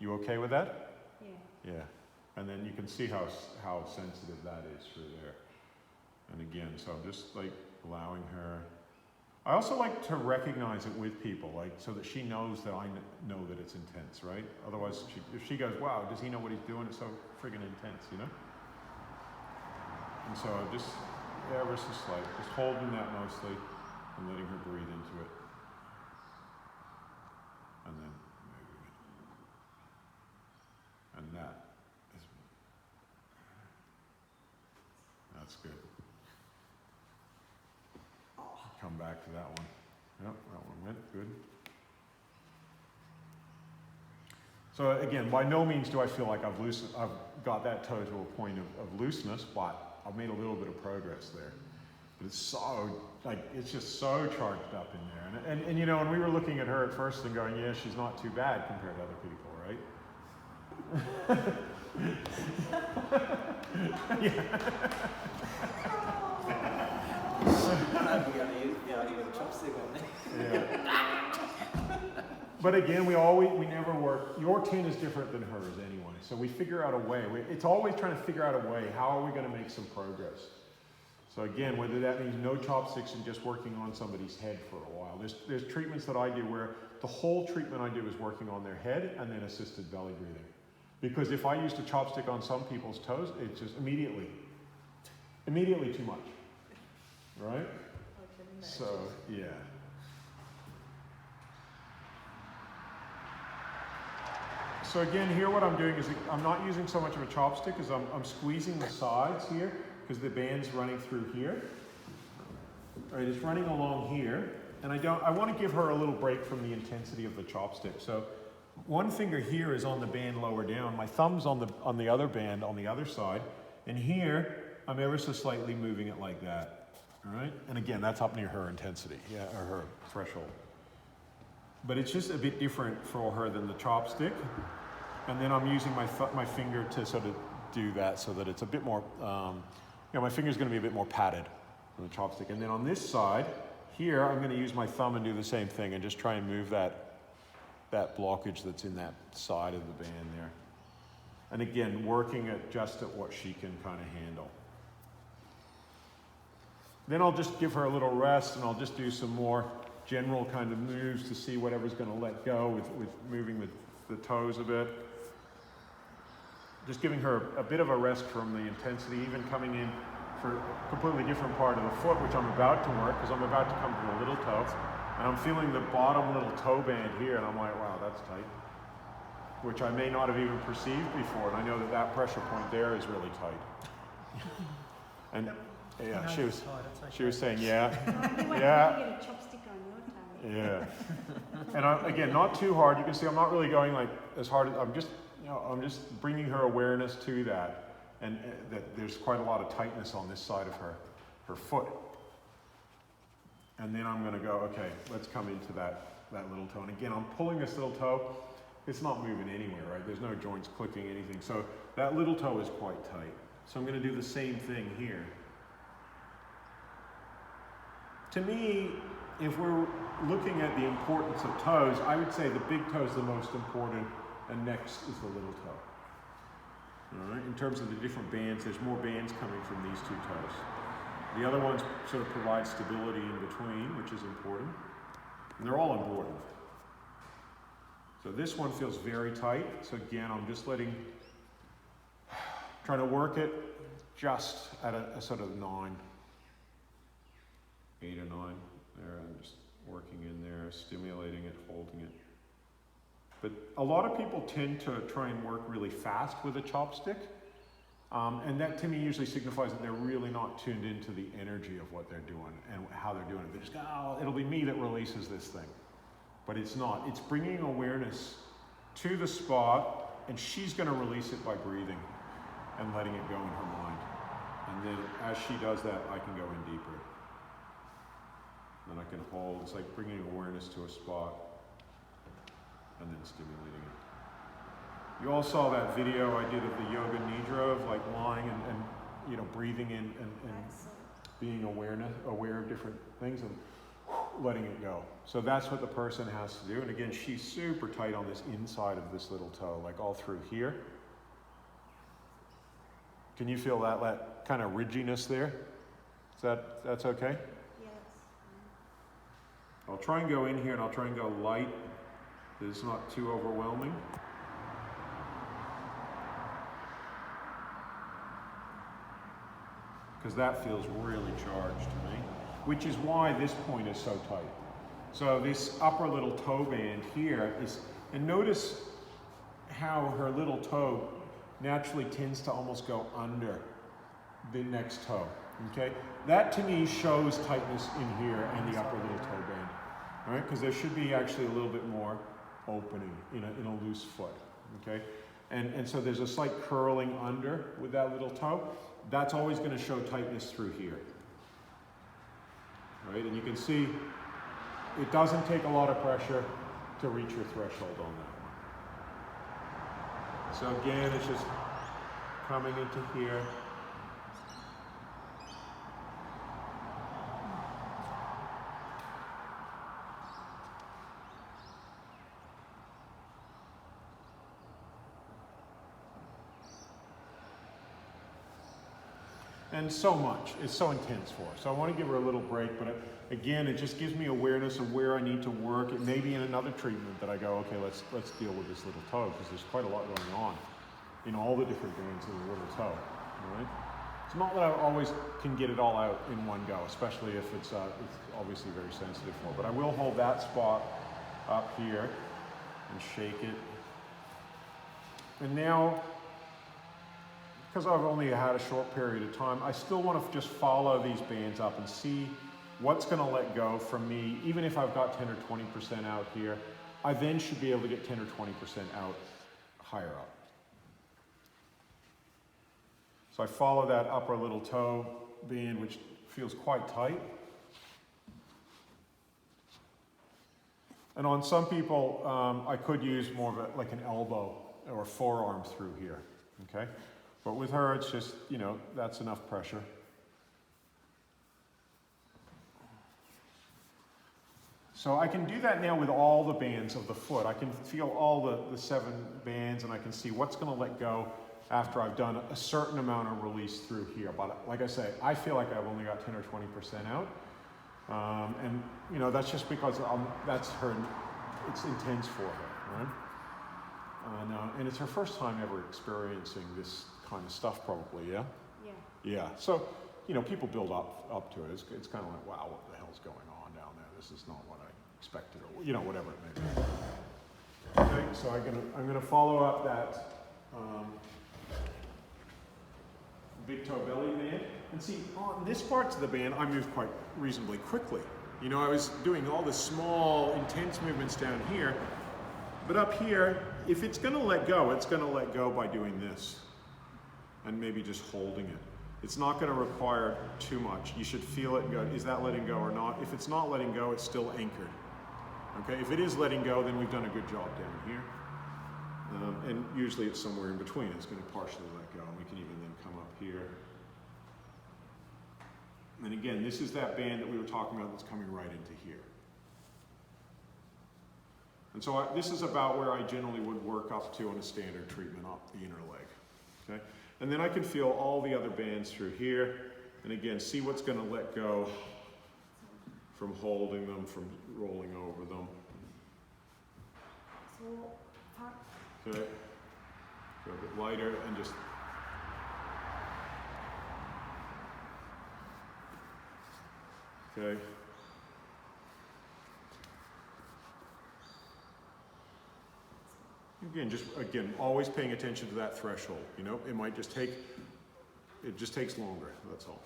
You okay with that? Yeah. Yeah. And then you can see how sensitive that is through there. And again, so I'm just like allowing her. I also like to recognize it with people, like so that she knows that I know that it's intense, right? Otherwise, if she goes, wow, does he know what he's doing? It's so friggin' intense, And so just ever so slight, just holding that mostly and letting her breathe into it. And then moving it. And that's good. Come back to that one. Yep, that one went good. So again, by no means do I feel like I've got that toe to a point of looseness, but I've made a little bit of progress there. But it's so, it's just so charged up in there. And and we were looking at her at first and going, yeah, she's not too bad compared to other people, right? Yeah. Yeah. But again, we never work. Your 10 is different than hers anyway. So we figure out a way. It's always trying to figure out a way. How are we going to make some progress? So again, whether that means no chopsticks and just working on somebody's head for a while. There's treatments that I do where the whole treatment I do is working on their head and then assisted belly breathing. Because if I used a chopstick on some people's toes, it's just immediately too much. Right? So, yeah. So again, here what I'm doing is I'm not using so much of a chopstick as I'm squeezing the sides here because the band's running through here. All right, it's running along here. And I want to give her a little break from the intensity of the chopstick. So one finger here is on the band lower down. My thumb's on the other band on the other side. And here, I'm ever so slightly moving it like that. All right? And again, that's up near her intensity, yeah, or her threshold. But it's just a bit different for her than the chopstick. And then I'm using my finger to sort of do that so that it's a bit more, my finger's going to be a bit more padded than the chopstick. And then on this side, here, I'm going to use my thumb and do the same thing and just try and move that blockage that's in that side of the band there. And again, working just at what she can kind of handle. Then I'll just give her a little rest and I'll just do some more general kind of moves to see whatever's going to let go with moving the toes a bit. Just giving her a bit of a rest from the intensity, even coming in for a completely different part of the foot, which I'm about to work, because I'm about to come to the little toe. And I'm feeling the bottom little toe band here, and I'm like, wow, that's tight. Which I may not have even perceived before, and I know that pressure point there is really tight. And yeah, she was saying, yeah, yeah. You get a chopstick on your toe. Yeah. And again, not too hard. You can see I'm not really going like as hard as, I'm just bringing her awareness to that. And that there's quite a lot of tightness on this side of her foot. And then I'm going to go, okay, let's come into that little toe. And again, I'm pulling this little toe. It's not moving anywhere, right? There's no joints clicking, anything. So that little toe is quite tight. So I'm going to do the same thing here. To me, if we're looking at the importance of toes, I would say the big toe is the most important, and next is the little toe. All right, in terms of the different bands, there's more bands coming from these two toes. The other ones sort of provide stability in between, which is important. And they're all important. So this one feels very tight. So again, I'm just trying to work it just at a sort of 9, 8 or 9. There, I'm just working in there, stimulating it, holding it. But a lot of people tend to try and work really fast with a chopstick. And that to me usually signifies that they're really not tuned into the energy of what they're doing and how they're doing it. They just go, oh, it'll be me that releases this thing. But it's not. It's bringing awareness to the spot, and she's going to release it by breathing and letting it go in her mind. And then as she does that, I can go in deeper. And I can hold. It's like bringing awareness to a spot and then stimulating it. You all saw that video I did of the yoga nidra, of like lying and breathing in and being aware of different things and letting it go. So that's what the person has to do. And again, she's super tight on this inside of this little toe, like all through here. Can you feel that kind of ridginess there? That's okay? Yes. I'll try and go in here and I'll try and go light. It's not too overwhelming. Because that feels really charged to me, which is why this point is so tight. So this upper little toe band here is, and notice how her little toe naturally tends to almost go under the next toe, okay? That to me shows tightness in here and the upper little toe band, all right? Because there should be actually a little bit more opening in a loose foot, okay? And so there's a slight curling under with that little toe. That's always going to show tightness through here, right? And you can see it doesn't take a lot of pressure to reach your threshold on that one. So again, it's just coming into here. And so much, it's so intense for her. So I want to give her a little break, but again, it just gives me awareness of where I need to work. It may be in another treatment that I go, okay, let's deal with this little toe, because there's quite a lot going on in all the different bands of the little toe, all right? It's not that I always can get it all out in one go, especially if it's obviously very sensitive for, but I will hold that spot up here and shake it. And now, because I've only had a short period of time, I still want to just follow these bands up and see what's going to let go from me, even if I've got 10 or 20% out here, I then should be able to get 10 or 20% out higher up. So I follow that upper little toe band, which feels quite tight. And on some people, I could use more of a, like an elbow or forearm through here, okay? But with her, it's just, you know, that's enough pressure. So I can do that now with all the bands of the foot. I can feel all the 7 bands, and I can see what's going to let go after I've done a certain amount of release through here. But like I say, I feel like I've only got 10 or 20% out. And, you know, that's just because that's her, it's intense for her, right? And it's her first time ever experiencing this kind of stuff, probably, yeah? Yeah. Yeah, so, you know, people build up to it. It's kind of like, wow, what the hell's going on down there? This is not what I expected, or, you know, whatever it may be. Okay, so I'm gonna follow up that big toe belly band. And see, on this part of the band, I move quite reasonably quickly. You know, I was doing all the small, intense movements down here, but up here, if it's gonna let go, it's gonna let go by doing this, and maybe just holding it. It's not gonna require too much. You should feel it go, is that letting go or not? If it's not letting go, it's still anchored. Okay, if it is letting go, then we've done a good job down here. And usually it's somewhere in between. It's gonna partially let go, and we can even then come up here. And again, this is that band that we were talking about that's coming right into here. And so this is about where I generally would work up to on a standard treatment up the inner leg, okay? And then I can feel all the other bands through here, and again, see what's gonna let go from holding them, from rolling over them. So, Okay, go a bit lighter and just. Okay. Again, always paying attention to that threshold. You know, it might just take, it just takes longer, that's all.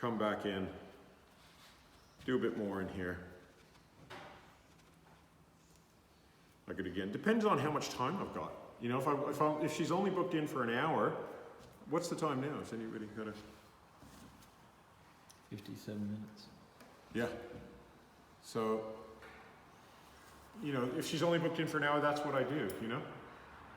Come back in, do a bit more in here. I could again, depends on how much time I've got. You know, if she's only booked in for an hour, what's the time now? Is anybody got a? 57 minutes. Yeah. So, you know, if she's only booked in for an hour, that's what I do, you know?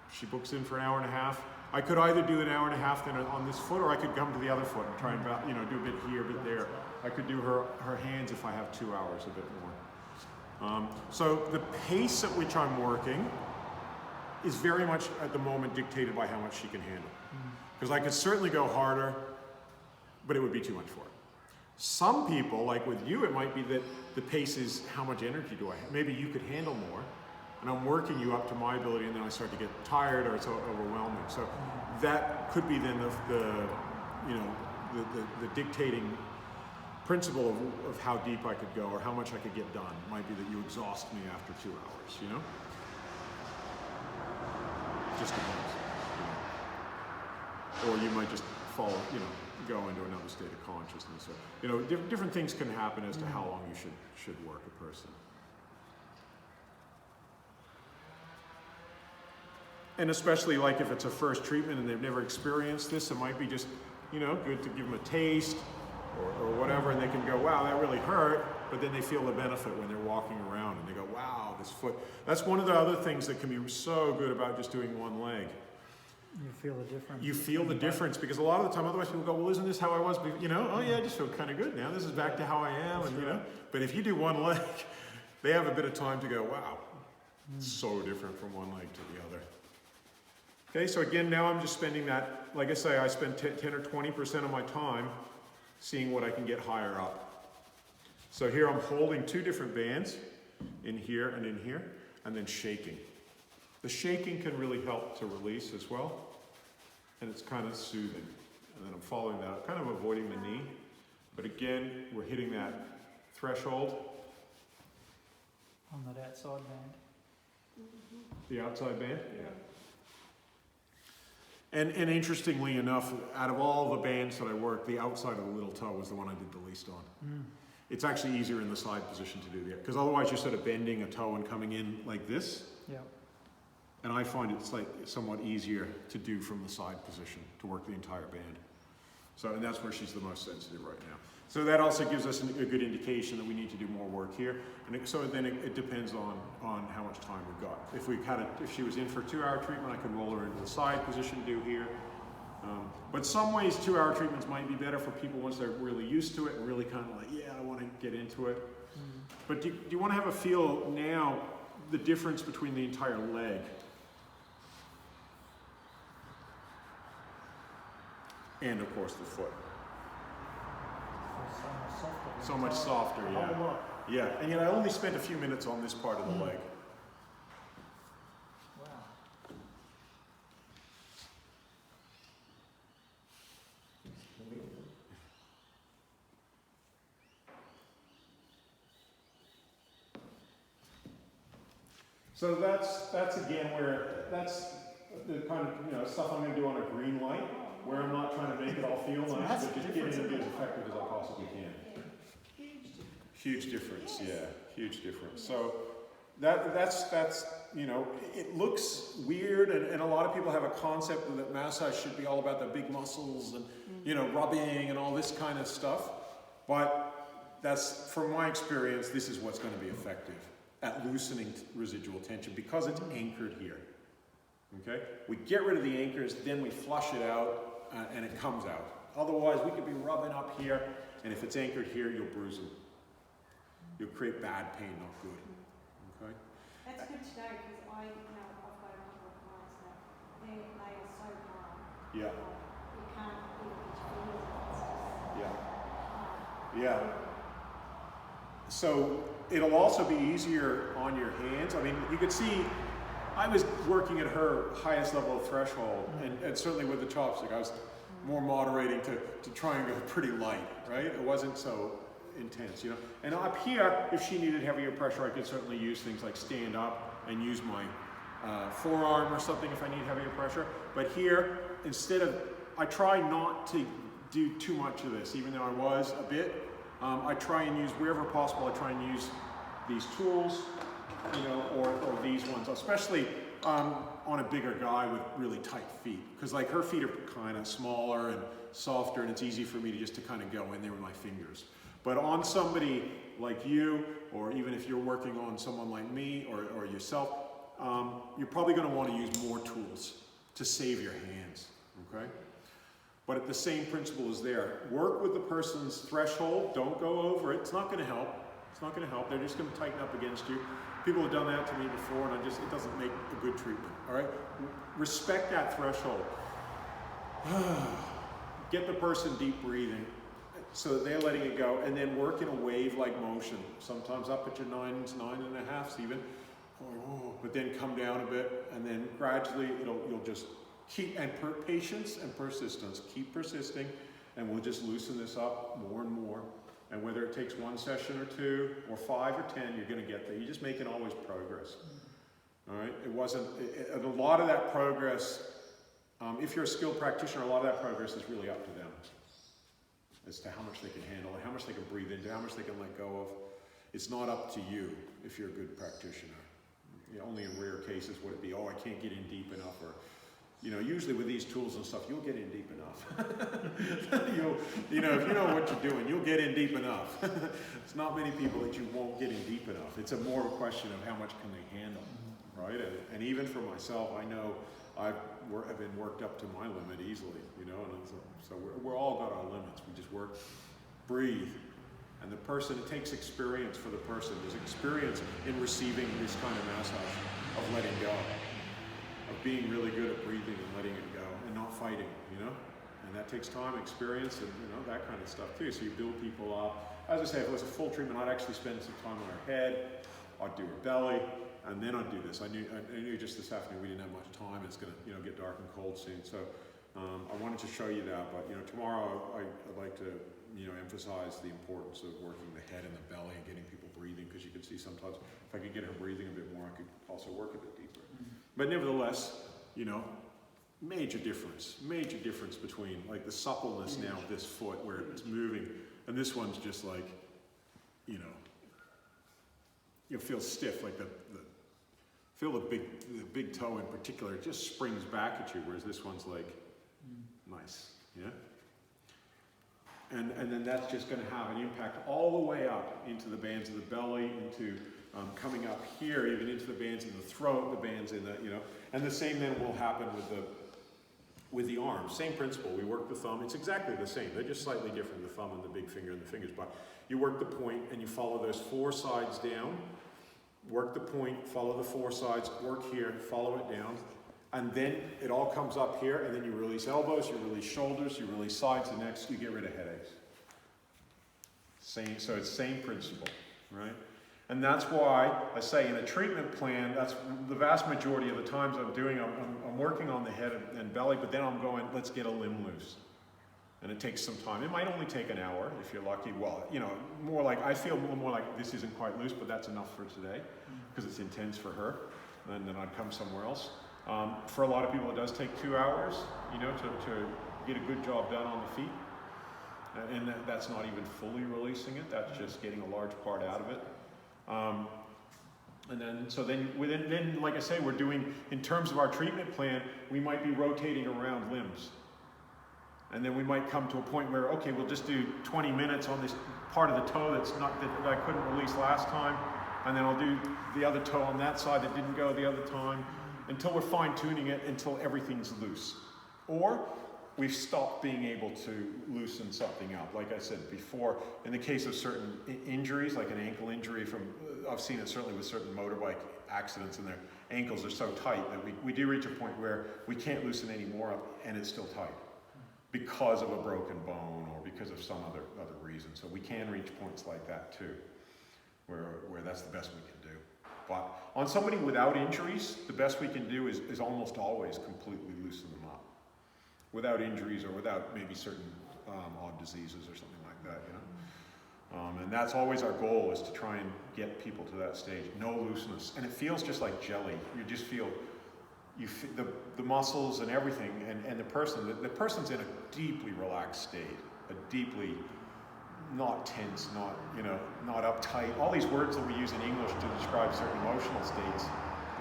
If she books in for an hour and a half, I could either do an hour and a half then on this foot, or I could come to the other foot and try and, you know, do a bit here, a bit there. I could do her hands if I have 2 hours, a bit more. So the pace at which I'm working is very much at the moment dictated by how much she can handle. Because I could certainly go harder, but it would be too much for her. Some people, like with you, it might be that the pace is how much energy do I have. Maybe you could handle more, and I'm working you up to my ability, and then I start to get tired or it's overwhelming. So that could be then the dictating principle of how deep I could go or how much I could get done. Might be that you exhaust me after 2 hours, you know? Just depends. You know? Or you might just fall, you know, go into another state of consciousness. Or, you know, different things can happen as to how long you should work a person. And especially like if it's a first treatment and they've never experienced this, it might be just, you know, good to give them a taste or whatever, and they can go, wow, that really hurt, but then they feel the benefit when they're walking around and they go, wow, this foot. That's one of the other things that can be so good about just doing one leg. You feel the difference. You feel the difference, because a lot of the time, otherwise people go, well, isn't this how I was? You know, oh yeah, I just feel kind of good now. This is back to how I am, and you know. But if you do one leg, they have a bit of time to go, wow, it's so different from one leg to the other. Okay, so again, now I'm just spending that, like I say, I spend 10 or 20% of my time seeing what I can get higher up. So here I'm holding 2 different bands, in here, and then shaking. The shaking can really help to release as well, and it's kind of soothing. And then I'm following that up, kind of avoiding the knee. But again, we're hitting that threshold. On that outside band. The outside band? Yeah. And interestingly enough, out of all the bands that I worked, the outside of the little toe was the one I did the least on. it's actually easier in the side position to do that, because otherwise you're sort of bending a toe and coming in like this. Yeah. And I find it's like somewhat easier to do from the side position, to work the entire band. So, and that's where she's the most sensitive right now. So that also gives us a good indication that we need to do more work here. And so then it depends on how much time we've got. If she was in for a 2-hour treatment, I could roll her into the side position, do here. But some ways 2-hour treatments might be better for people once they're really used to it and really kind of like, yeah, I want to get into it. But do you want to have a feel now, the difference between the entire leg? And of course the foot. So much softer, yeah. Yeah, and yet I only spent a few minutes on this part of the leg. Wow. So that's again where, that's the kind of stuff I'm going to do on a green light, where I'm not trying to make it all feel nice, but just getting it to be as effective as I possibly can. Huge difference, yeah, huge difference. So that's it looks weird, and a lot of people have a concept that massage should be all about the big muscles and rubbing and all this kind of stuff. But that's, from my experience, this is what's going to be effective at loosening residual tension because it's anchored here. Okay, we get rid of the anchors, then we flush it out, and it comes out. Otherwise, we could be rubbing up here, and if it's anchored here, you'll bruise them. You'll create bad pain, not good. Okay. That's good to know because I've got a couple of clients that they are so hard. Yeah. You can't even feel it. It's just Yeah. Yeah. So it'll also be easier on your hands. I mean, you could see I was working at her highest level of threshold, and certainly with the chopstick, I was more moderating to try and go pretty light, right? It wasn't so intense, And up here, if she needed heavier pressure, I could certainly use things like stand up and use my forearm or something if I need heavier pressure. But here, I try not to do too much of this, even though I was a bit. I try and use, wherever possible, I try and use these tools, or these ones, especially on a bigger guy with really tight feet. Because like her feet are kind of smaller and softer, and it's easy for me to just kind of go in there with my fingers. But on somebody like you, or even if you're working on someone like me or yourself, you're probably going to want to use more tools to save your hands, okay? But the same principle is there. Work with the person's threshold. Don't go over it. It's not going to help. It's not going to help. They're just going to tighten up against you. People have done that to me before, and it doesn't make a good treatment, all right? Respect that threshold. Get the person deep breathing so that they're letting it go, and then work in a wave-like motion. Sometimes up at your 9s, 9.5s even, but then come down a bit, and then gradually you'll just keep, and patience and persistence, keep persisting, and we'll just loosen this up more and more. And whether it takes 1 session or 2 or 5 or 10, you're going to get there. You're just making always progress. All right? A lot of that progress, if you're a skilled practitioner, a lot of that progress is really up to them as to how much they can handle, how much they can breathe into, how much they can let go of. It's not up to you if you're a good practitioner. Only in rare cases would it be, I can't get in deep enough, or usually with these tools and stuff, you'll get in deep enough. If you know what you're doing, you'll get in deep enough. It's not many people that you won't get in deep enough. It's more a question of how much can they handle, right? And even for myself, I know I've been worked up to my limit easily, and so we're all got our limits. We just work, breathe. And the person, it takes experience for the person. There's experience in receiving this kind of massage, of letting go, of being really good at breathing and letting it go, and not fighting, And that takes time, experience, and that kind of stuff too. So you build people up. As I say, if it was a full treatment, I'd actually spend some time on her head. I'd do her belly, and then I'd do this. I knew just this afternoon we didn't have much time. It's going to get dark and cold soon. So I wanted to show you that. But tomorrow I'd like to emphasize the importance of working the head and the belly and getting people breathing, because you can see sometimes if I could get her breathing a bit more, I could also work a bit deeper. But nevertheless, major difference between like the suppleness now of this foot where it's moving, and this one's just like you know, you'll feel stiff, like feel the big toe in particular, it just springs back at you, whereas this one's like, nice, yeah? And then that's just going to have an impact all the way up into the bands of the belly, into coming up here, even into the bands in the throat, the bands in the, you know, and the same then will happen with the arms. Same principle. We work the thumb. It's exactly the same. They're just slightly different, the thumb and the big finger and the fingers. But you work the point and you follow those 4 sides down. Work the point, follow the 4 sides, work here, follow it down. And then it all comes up here, and then you release elbows, you release shoulders, you release sides, and next you get rid of headaches. So it's same principle, right? And that's why I say in a treatment plan, that's the vast majority of the times I'm working on the head and belly, but then I'm going, let's get a limb loose. And it takes some time. It might only take an hour if you're lucky. Well, you know, I feel more like this isn't quite loose, but that's enough for today because it's intense for her. And then I'd come somewhere else. For a lot of people, it does take 2 hours, you know, to get a good job done on the feet. And that's not even fully releasing it. That's just getting a large part out of it. And then, like I say, we're doing, in terms of our treatment plan, we might be rotating around limbs. And then we might come to a point where, okay, we'll just do 20 minutes on this part of the toe that I couldn't release last time. And then I'll do the other toe on that side that didn't go the other time, until we're fine-tuning it until everything's loose. Or we've stopped being able to loosen something up. Like I said before, in the case of certain injuries, like an ankle injury I've seen it certainly with certain motorbike accidents, and their ankles are so tight that we do reach a point where we can't loosen any more up and it's still tight because of a broken bone or because of some other reason. So we can reach points like that too, where that's the best we can do. But on somebody without injuries, the best we can do is almost always completely loosen them up. Without injuries or without maybe certain odd diseases or something like that, you know. And that's always our goal, is to try and get people to that stage. No looseness. And it feels just like jelly. You just feel, the muscles and everything, and the person's in a deeply relaxed state, a deeply not tense, not uptight. All these words that we use in English to describe certain emotional states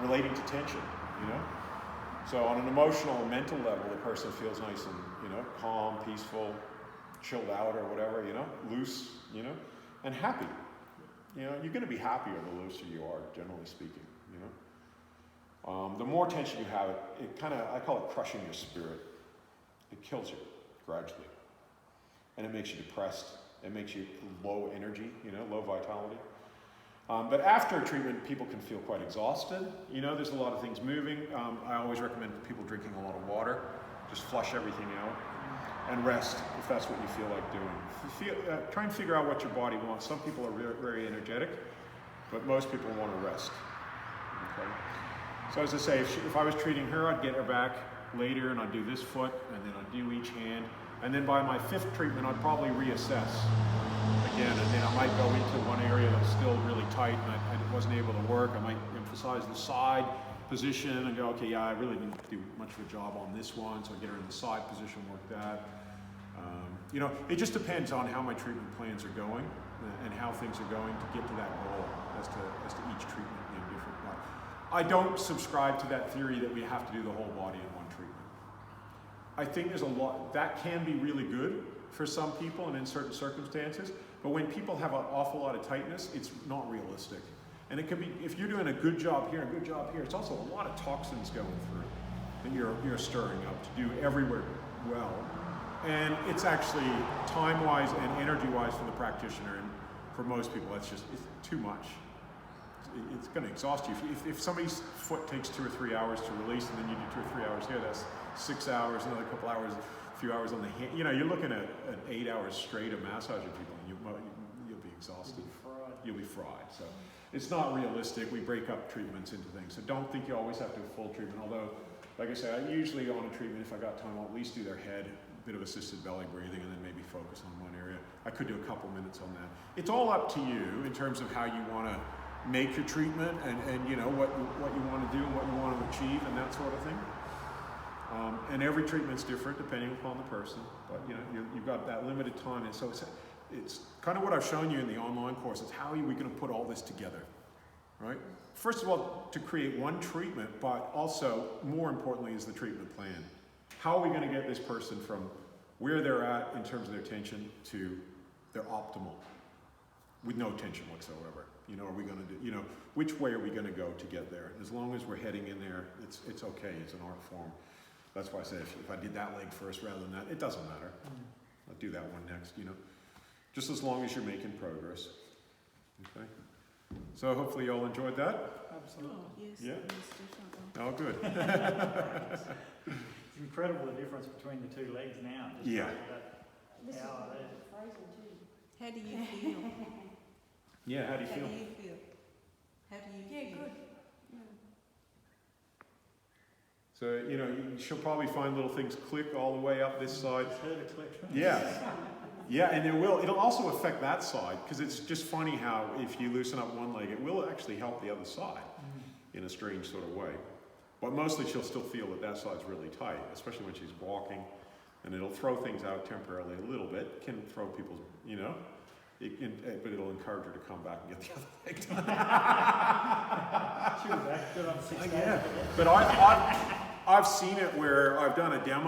relating to tension, you know. So on an emotional and mental level, the person feels nice and, you know, calm, peaceful, chilled out or whatever, you know, loose, you know, and happy. You know, you're going to be happier the looser you are, generally speaking, you know. The more tension you have, I call it crushing your spirit. It kills you gradually. And it makes you depressed. It makes you low energy, you know, low vitality. But after treatment, people can feel quite exhausted. You know, there's a lot of things moving. I always recommend people drinking a lot of water. Just flush everything out. And rest, if that's what you feel like doing. Try and figure out what your body wants. Some people are very, very energetic, but most people want to rest. Okay? So as I say, if I was treating her, I'd get her back later, and I'd do this foot, and then I'd do each hand. And then by my 5th treatment, I'd probably reassess again, and then I might go into one area that's still really tight and I wasn't able to work. I might emphasize the side position and go, okay, yeah, I really didn't do much of a job on this one, so I get her in the side position, work that. You know, it just depends on how my treatment plans are going and how things are going to get to that goal as to each treatment being different. But I don't subscribe to that theory that we have to do the whole body in one treatment. I think there's a lot, that can be really good for some people and in certain circumstances, but when people have an awful lot of tightness, it's not realistic. And it can be, if you're doing a good job here and a good job here, it's also a lot of toxins going through that you're stirring up to do everywhere well. And it's actually time-wise and energy-wise for the practitioner, and for most people, it's too much. It's going to exhaust you. If somebody's foot takes 2 or 3 hours to release, and then you do 2 or 3 hours here, that's 6 hours, another couple hours, a few hours on the hand. You know, you're looking at 8 hours straight of massaging people, and you'll be exhausted. You'll be fried. So it's not realistic. We break up treatments into things. So don't think you always have to do a full treatment. Although, like I say, I usually on a treatment, if I got time, I'll at least do their head, a bit of assisted belly breathing, and then maybe focus on one area. I could do a couple minutes on that. It's all up to you in terms of how you want to make your treatment and you know what you want to do and what you want to achieve and that sort of thing. And every treatment's different depending upon the person, but you know you've got that limited time, and so it's kind of what I've shown you in the online course. It's how are we going to put all this together, right? First of all, to create one treatment, but also, more importantly, is the treatment plan. How are we going to get this person from where they're at in terms of their tension to their optimal, with no tension whatsoever? You know, are we going to do, you know, which way are we going to go to get there? As long as we're heading in there, it's okay. It's an art form. That's why I say if I did that leg first rather than that, it doesn't matter. I'll do that one next, you know. Just as long as you're making progress. Okay. So hopefully you all enjoyed that. Absolutely. Oh, yes, Yeah. yes, definitely. Oh, good. It's incredible the difference between the two legs now. Just Yeah. after that This is hour there. frozen too. How do you feel? Yeah, how do you How feel? do you feel? How do you Yeah, feel? good. So, you know, she'll probably find little things click all the way up this side. Just heard it click. Yeah. Yeah, and it'll also affect that side, because it's just funny how if you loosen up one leg, it will actually help the other side in a strange sort of way. But mostly she'll still feel that that side's really tight, especially when she's walking, and it'll throw things out temporarily a little bit. It can throw people's, you know, but it'll encourage her to come back and get the other leg done. She was back good on 6 days. Yeah. But I've seen it where I've done a demo